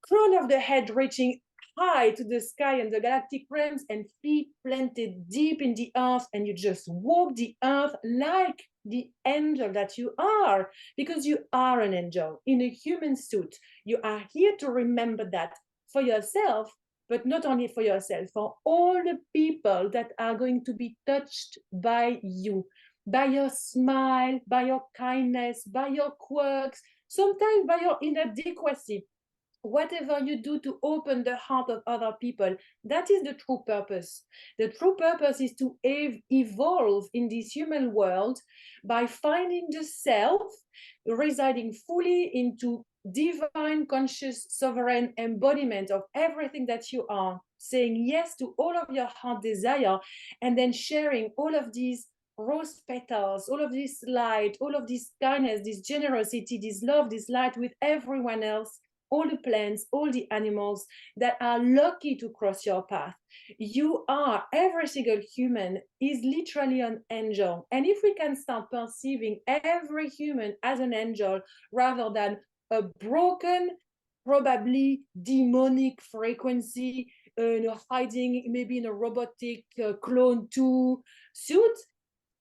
Speaker 8: crown of the head reaching high to the sky and the galactic realms, and feet planted deep in the earth, and you just walk the earth like the angel that you are, because you are an angel in a human suit. You are here to remember that for yourself, but not only for yourself, for all the people that are going to be touched by you, by your smile, by your kindness, by your quirks, sometimes by your inadequacy. Whatever you do to open the heart of other people, that is the true purpose. The true purpose is to evolve in this human world by finding the self, residing fully into divine, conscious, sovereign embodiment of everything that you are, saying yes to all of your heart desire, and then sharing all of these rose petals, all of this light, all of this kindness, this generosity, this love, this light with everyone else, all the plants, all the animals that are lucky to cross your path. You are, every single human is literally an angel. And if we can start perceiving every human as an angel rather than a broken, probably demonic frequency, hiding maybe in a robotic clone 2 suit,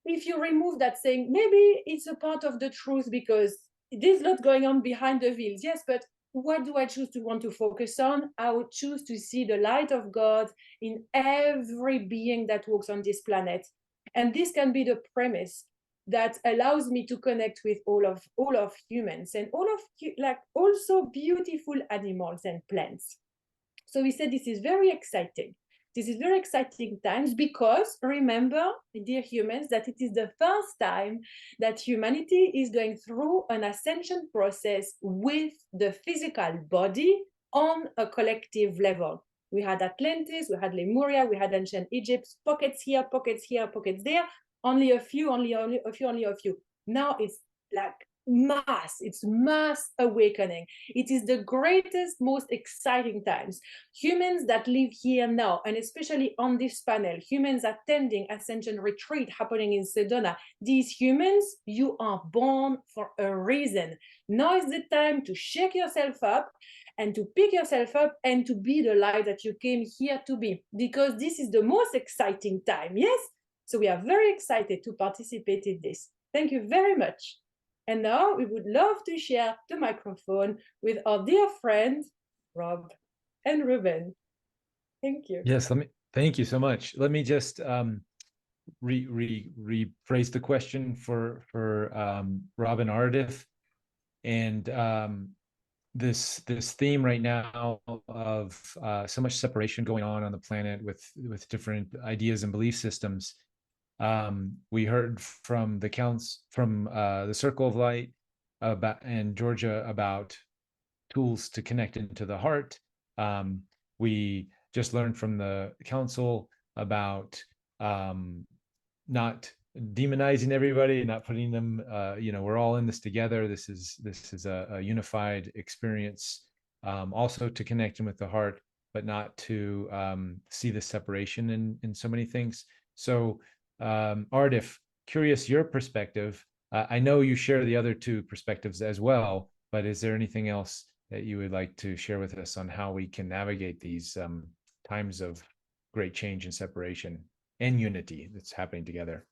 Speaker 8: if you remove that, saying maybe it's a part of the truth because there's a lot going on behind the veils, yes, but what do I choose to want to focus on? I would choose to see the light of God in every being that walks on this planet. And this can be the premise that allows me to connect with all of humans and all of like also beautiful animals and plants. So we said this is very exciting. This is very exciting times because remember, dear humans, that it is the first time that humanity is going through an ascension process with the physical body on a collective level. We had Atlantis, we had Lemuria, we had ancient Egypt, pockets here, pockets there, only a few. Now it's like it's mass awakening. It is the greatest, most exciting times. Humans that live here now, and especially on this panel, humans attending Ascension Retreat happening in Sedona, these humans, you are born for a reason. Now is the time to shake yourself up and to pick yourself up and to be the light that you came here to be, because this is the most exciting time, yes? So we are very excited to participate in this. Thank you very much. And now we would love to share the microphone with our dear friends, Rob and Reuban. Thank you.
Speaker 5: Yes, thank you so much. Let me just rephrase the question for Rob and Aridif. And this theme right now of so much separation going on the planet with different ideas and belief systems. We heard from the counts from the Circle of Light and Georgia about tools to connect into the heart. We just learned from the council about not demonizing everybody, not putting them, we're all in this together. This is a unified experience, also to connect in with the heart, but not to see the separation in so many things. So Aridif, curious your perspective. I know you share the other two perspectives as well, but is there anything else that you would like to share with us on how we can navigate these times of great change and separation and unity that's happening together?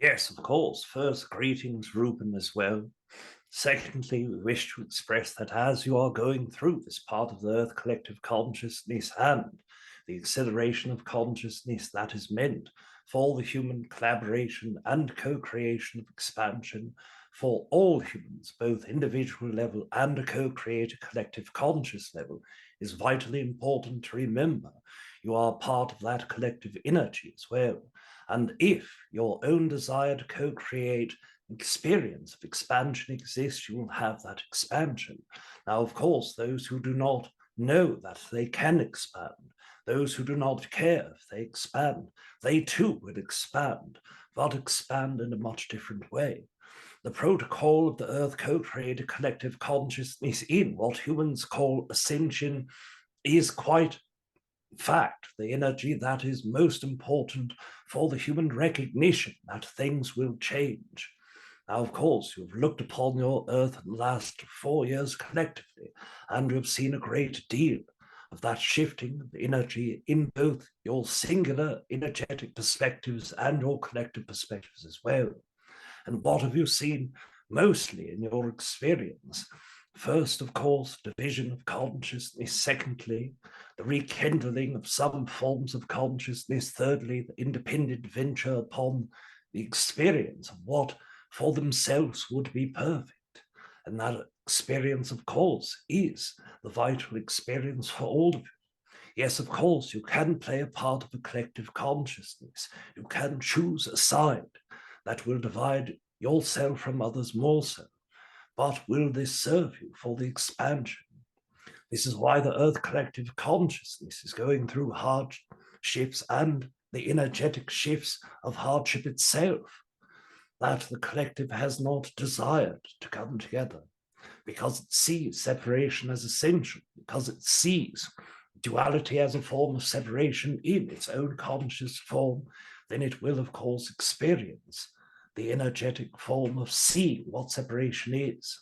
Speaker 9: Yes, of course. First, greetings, Reuban, as well. Secondly, we wish to express that as you are going through this part of the Earth collective consciousness and the acceleration of consciousness that is meant for the human collaboration and co-creation of expansion for all humans, both individual level and a co-created collective conscious level, is vitally important to remember. You are part of that collective energy as well. And if your own desire to co-create experience of expansion exists, you will have that expansion. Now, of course, those who do not know that they can expand, those who do not care if they expand, they too will expand, but expand in a much different way. The protocol of the Earth co-created collective consciousness in what humans call ascension is quite fact, the energy that is most important for the human recognition that things will change. Now, of course, you've looked upon your Earth in the last 4 years collectively, and you've seen a great deal of that shifting of energy in both your singular energetic perspectives and your collective perspectives as well. And what have you seen mostly in your experience? First, of course, division of consciousness. Secondly, the rekindling of some forms of consciousness. Thirdly, the independent venture upon the experience of what for themselves would be perfect. And that experience, of course, is the vital experience for all of you. Yes, of course, you can play a part of a collective consciousness. You can choose a side that will divide yourself from others more so. But will this serve you for the expansion? This is why the Earth collective consciousness is going through hardships and the energetic shifts of hardship itself, that the collective has not desired to come together, because it sees separation as essential, because it sees duality as a form of separation in its own conscious form. Then it will, of course, experience the energetic form of seeing what separation is.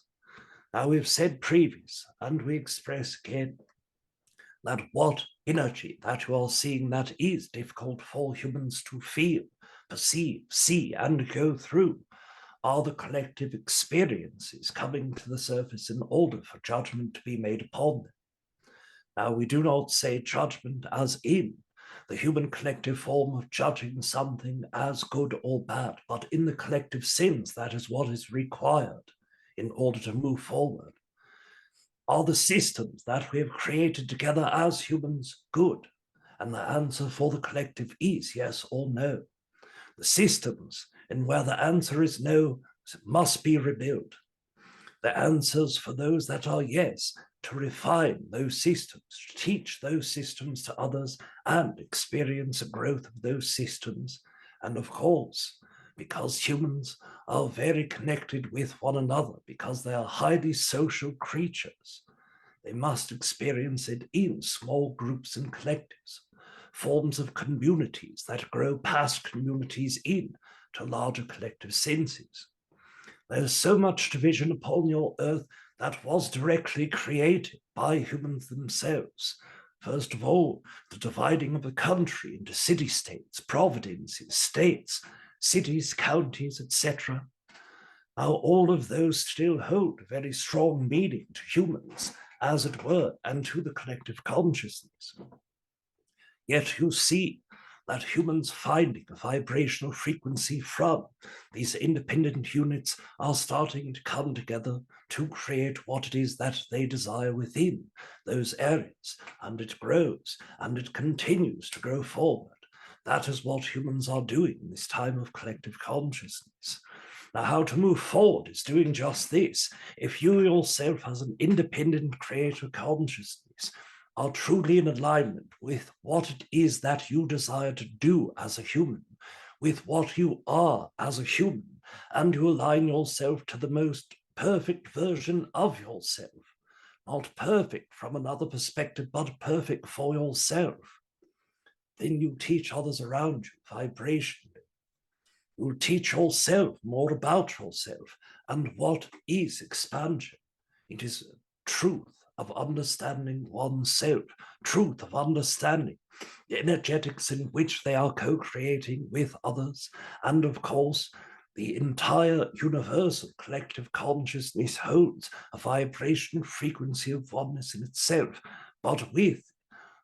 Speaker 9: Now, we've said previous, and we express again, that what energy that you are seeing that is difficult for humans to feel, perceive, see, and go through are the collective experiences coming to the surface in order for judgment to be made upon them. Now, we do not say judgment as in the human collective form of judging something as good or bad, but in the collective sense, that is what is required in order to move forward. Are the systems that we have created together as humans good? And the answer for the collective is yes or no. The systems, and where the answer is no, must be rebuilt. The answers for those that are yes, to refine those systems, to teach those systems to others and experience a growth of those systems. And of course, because humans are very connected with one another, because they are highly social creatures, they must experience it in small groups and collectives, forms of communities that grow past communities in to larger collective senses. There's so much division upon your Earth that was directly created by humans themselves. First of all, the dividing of a country into city-states, provinces, states, cities, counties, etc. Now, all of those still hold a very strong meaning to humans, as it were, and to the collective consciousness. Yet you see that humans finding a vibrational frequency from these independent units are starting to come together to create what it is that they desire within those areas, and it grows and it continues to grow forward. That is what humans are doing in this time of collective consciousness. Now, how to move forward is doing just this. If you yourself as an independent creator consciousness are truly in alignment with what it is that you desire to do as a human, with what you are as a human, and you align yourself to the most perfect version of yourself, not perfect from another perspective, but perfect for yourself, then you teach others around you vibrationally. You'll teach yourself more about yourself and what is expansion. It is truth of understanding oneself, truth of understanding the energetics in which they are co-creating with others, and of course, The entire universal collective consciousness holds a vibration frequency of oneness in itself, but with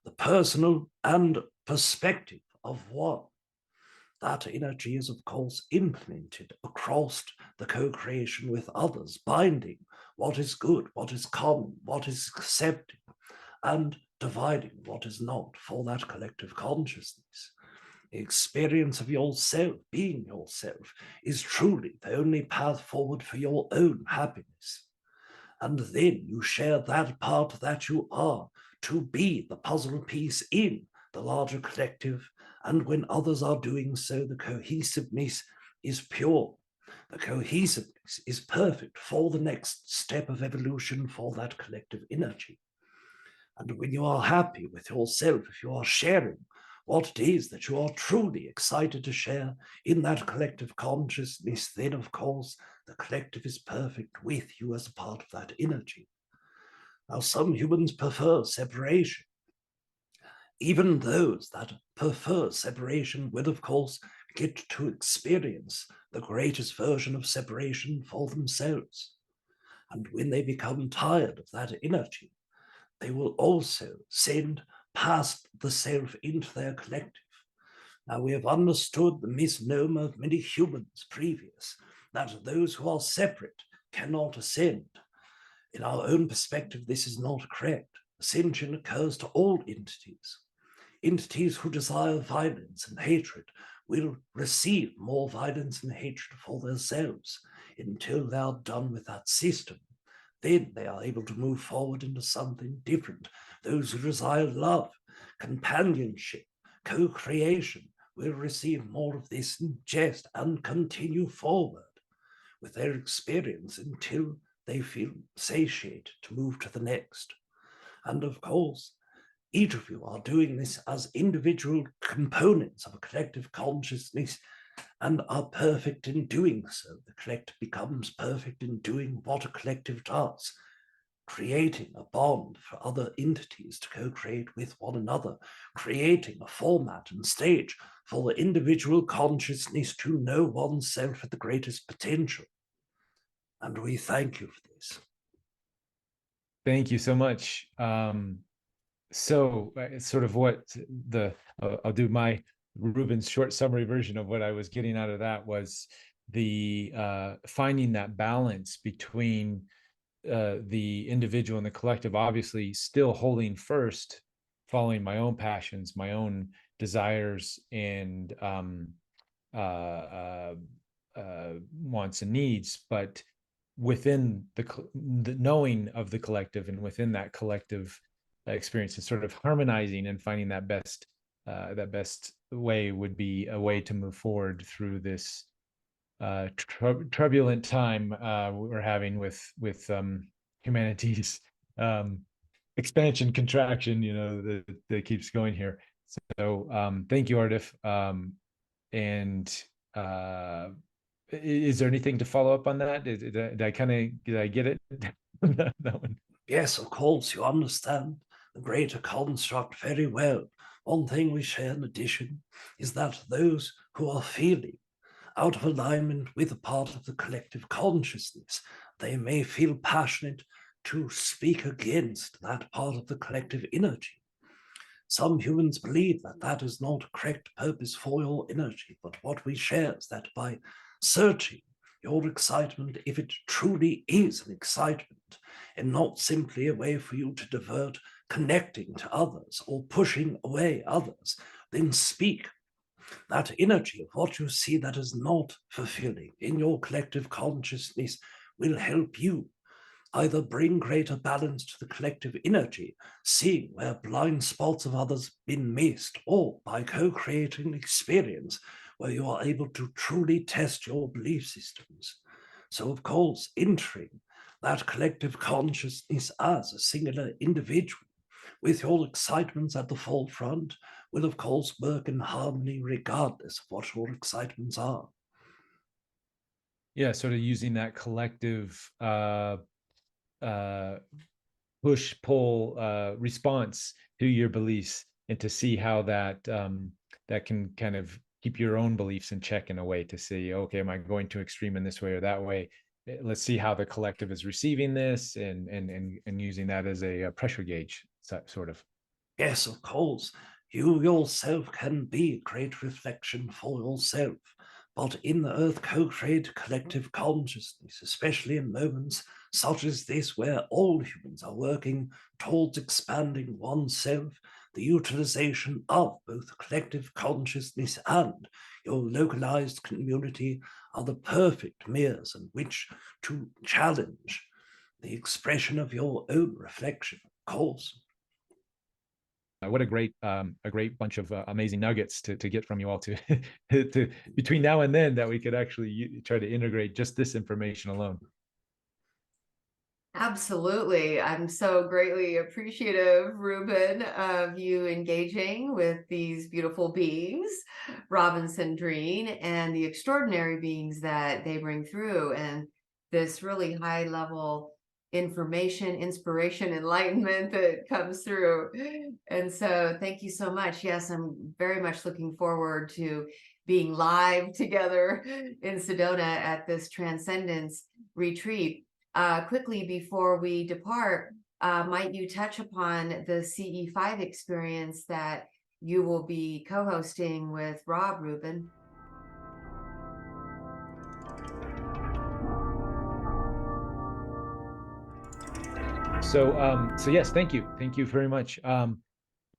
Speaker 9: the personal and perspective of one. That energy is, of course, implemented across the co-creation with others, binding what is good, what is common, what is accepted, and dividing what is not for that collective consciousness. The experience of yourself, being yourself, is truly the only path forward for your own happiness. And then you share that part that you are to be the puzzle piece in the larger collective. And when others are doing so, the cohesiveness is pure. The cohesiveness is perfect for the next step of evolution for that collective energy. And when you are happy with yourself, if you are sharing what it is that you are truly excited to share in that collective consciousness, then of course the collective is perfect with you as a part of that energy. Now, some humans prefer separation. Even those that prefer separation will, of course, get to experience the greatest version of separation for themselves. And when they become tired of that energy, they will also send past the self into their collective. Now, we have understood the misnomer of many humans previous, that those who are separate cannot ascend. In our own perspective, this is not correct. Ascension occurs to all entities. Entities who desire violence and hatred will receive more violence and hatred for themselves until they are done with that system. Then they are able to move forward into something different. Those who desire love, companionship, co-creation will receive more of this and ingest and continue forward with their experience until they feel satiated to move to the next. And of course, each of you are doing this as individual components of a collective consciousness and are perfect in doing so. The collective becomes perfect in doing what a collective does, creating a bond for other entities to co-create with one another, creating a format and stage for the individual consciousness to know oneself at the greatest potential. And we thank you for this.
Speaker 5: Thank you so much. So sort of what I'll do my Reuban's short summary version of what I was getting out of that was the finding that balance between the individual and the collective, obviously still holding first, following my own passions, my own desires and wants and needs, but within the knowing of the collective and within that collective experience and sort of harmonizing and finding that best way would be a way to move forward through this turbulent time we're having with humanity's expansion contraction, you know, that keeps going here. So thank you, Aridif. And is there anything to follow up on that? Did I get it? that one.
Speaker 9: Yes, of course, you understand the greater construct very well. One thing we share in addition is that those who are feeling out of alignment with a part of the collective consciousness, they may feel passionate to speak against that part of the collective energy. Some humans believe that that is not a correct purpose for your energy, but what we share is that by searching your excitement, if it truly is an excitement and not simply a way for you to divert connecting to others or pushing away others, then speak. That energy of what you see that is not fulfilling in your collective consciousness will help you either bring greater balance to the collective energy, seeing where blind spots of others been missed, or by co-creating experience where you are able to truly test your belief systems. So, of course, entering that collective consciousness as a singular individual with your excitements at the forefront will, of course, work in harmony regardless of what your excitements are.
Speaker 5: Yeah, sort of using that collective push-pull response to your beliefs and to see how that that can kind of keep your own beliefs in check in a way to see, okay, am I going too extreme in this way or that way? Let's see how the collective is receiving this, and using that as a pressure gauge, sort of.
Speaker 9: Yes, of course. You yourself can be a great reflection for yourself. But in the Earth co-create collective consciousness, especially in moments such as this where all humans are working towards expanding oneself, the utilization of both collective consciousness and your localized community are the perfect mirrors in which to challenge the expression of your own reflection, of course.
Speaker 5: What a great bunch of amazing nuggets to get from you all to between now and then, that we could actually try to integrate just this information alone.
Speaker 2: Absolutely. I'm so greatly appreciative, Reuban, of you engaging with these beautiful beings, Rob and Sandrine, and the extraordinary beings that they bring through, and this really high level information, inspiration, enlightenment that comes through. And so thank you so much. Yes, I'm very much looking forward to being live together in Sedona at this Transcendence retreat. Quickly before we depart, might you touch upon the CE5 experience that you will be co-hosting with Rob, Reuban?
Speaker 5: So yes, thank you very much.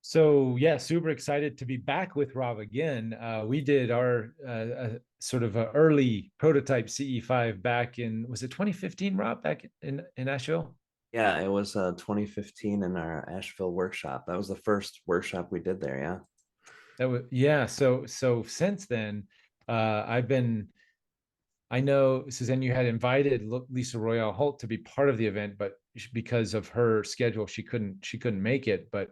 Speaker 5: So yeah, super excited to be back with Rob again. We did our sort of early prototype CE5 back in, was it 2015, Rob, back in Asheville?
Speaker 1: Yeah, it was 2015 in our Asheville workshop. That was the first workshop we did there. Yeah.
Speaker 5: That was, yeah. So since then, I know, Suzanne, you had invited Lisa Royale Holt to be part of the event, but because of her schedule, she couldn't make it. But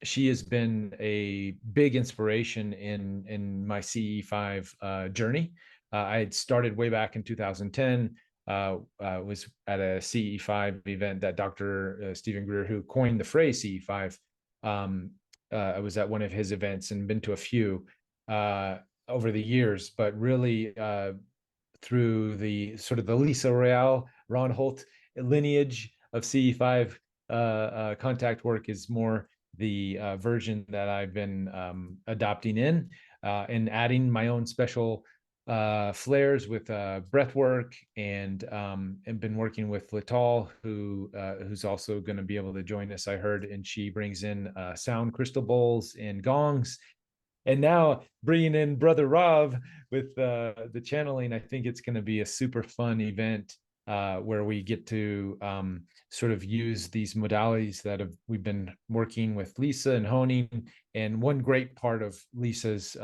Speaker 5: she has been a big inspiration in my CE5 journey. I had started way back in 2010. Was at a CE5 event that Dr. Stephen Greer, who coined the phrase CE5, I was at one of his events and been to a few over the years, but really through the sort of the Lisa Royale, Ron Holt lineage of CE5 contact work is more the version that I've been adopting in, and adding my own special flares with breath work, and been working with Lital, who's also going to be able to join us, I heard, and she brings in sound crystal bowls and gongs. And now bringing in Brother Rob with the channeling. I think it's going to be a super fun event where we get to sort of use these modalities that we've been working with Lisa and honing. And one great part of Lisa's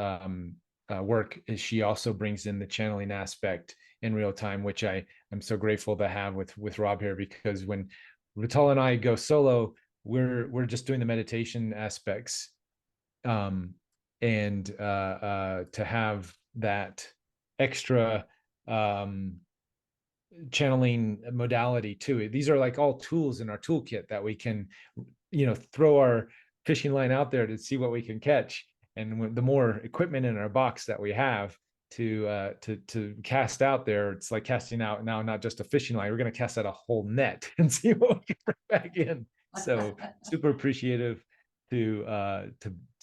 Speaker 5: work is she also brings in the channeling aspect in real time, which I'm so grateful to have with Rob here, because when Rital and I go solo, we're just doing the meditation aspects. And to have that extra channeling modality too. These are like all tools in our toolkit that we can, throw our fishing line out there to see what we can catch. And the more equipment in our box that we have to cast out there, it's like casting out now not just a fishing line. We're going to cast out a whole net and see what we can bring back in. So super appreciative to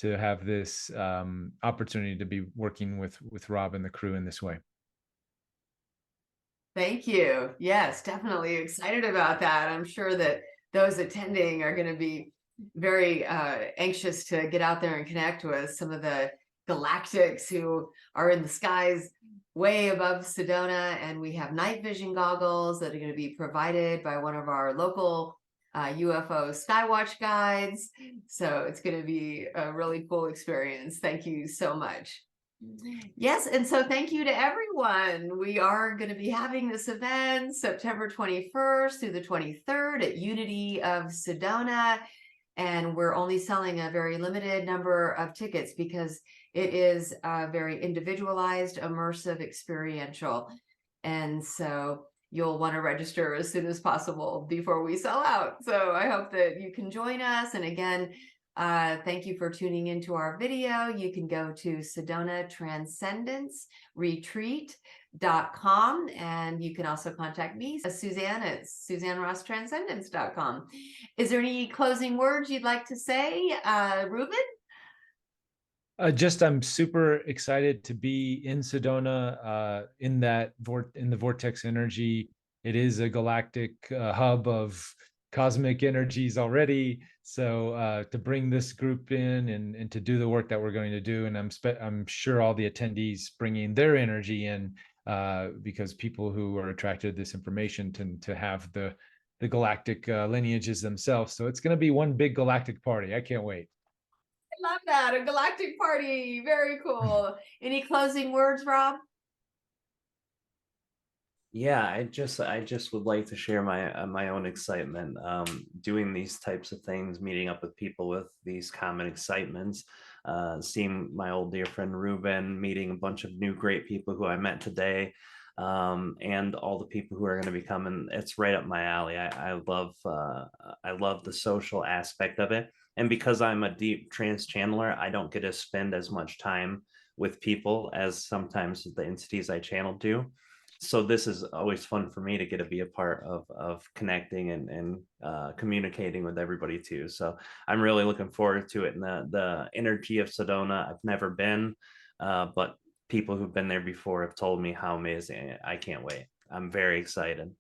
Speaker 5: have this opportunity to be working with Rob and the crew in this way.
Speaker 2: Thank you. Yes, definitely excited about that. I'm sure that those attending are going to be very anxious to get out there and connect with some of the galactics who are in the skies way above Sedona. And we have night vision goggles that are going to be provided by one of our local UFO Skywatch guides. So it's going to be a really cool experience. Thank you so much. Yes, and so thank you to everyone. We are going to be having this event September 21st through the 23rd at Unity of Sedona, and we're only selling a very limited number of tickets because it is a very individualized, immersive, experiential, and so you'll want to register as soon as possible before we sell out. So I hope that you can join us. And again, Thank you for tuning into our video. You can go to Sedona Transcendence Retreat.com, and you can also contact me, Suzanne, at SuzanneRossTranscendence.com. Is there any closing words you'd like to say, Reuban?
Speaker 5: Just I'm super excited to be in Sedona, in the vortex energy. It is a galactic hub of cosmic energies already. So to bring this group in and to do the work that we're going to do, and I'm sure all the attendees bringing their energy in, because people who are attracted to this information tend to have the galactic lineages themselves. So it's going to be one big galactic party. I can't wait.
Speaker 2: I love that, a galactic party. Very cool. Any closing words, Rob?
Speaker 1: Yeah, I just would like to share my own excitement doing these types of things, meeting up with people with these common excitements, seeing my old dear friend Reuban, meeting a bunch of new great people who I met today, and all the people who are going to be coming. It's right up my alley. I love the social aspect of it. And because I'm a deep trance channeler, I don't get to spend as much time with people as sometimes the entities I channel do. So this is always fun for me to get to be a part of connecting and communicating with everybody too. So I'm really looking forward to it. And the energy of Sedona, I've never been, but people who've been there before have told me how amazing. I can't wait. I'm very excited.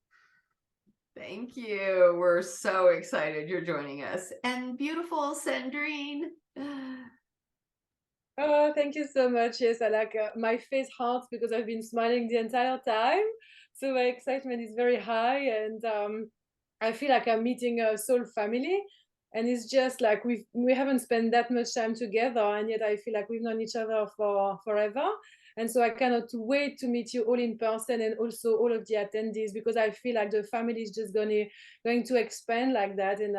Speaker 2: Thank you. We're so excited you're joining us. And beautiful Sandrine.
Speaker 8: Oh, thank you so much. Yes, I like my face hurts because I've been smiling the entire time. So my excitement is very high, and I feel like I'm meeting a soul family. And it's just like we haven't spent that much time together, and yet I feel like we've known each other for forever. And so I cannot wait to meet you all in person, and also all of the attendees, because I feel like the family is just going to expand like that. And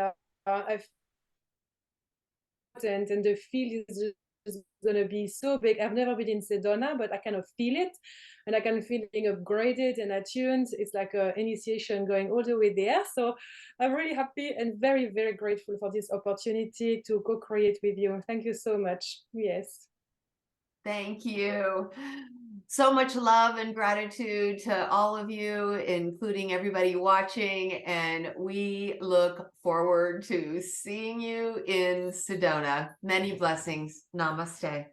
Speaker 8: and the field is just going to be so big. I've never been in Sedona, but I kind of feel it, and I can feel being upgraded and attuned. It's like an initiation going all the way there. So I'm really happy and very, very grateful for this opportunity to co-create with you. Thank you so much. Yes.
Speaker 2: Thank you. So much love and gratitude to all of you, including everybody watching. And we look forward to seeing you in Sedona. Many blessings. Namaste.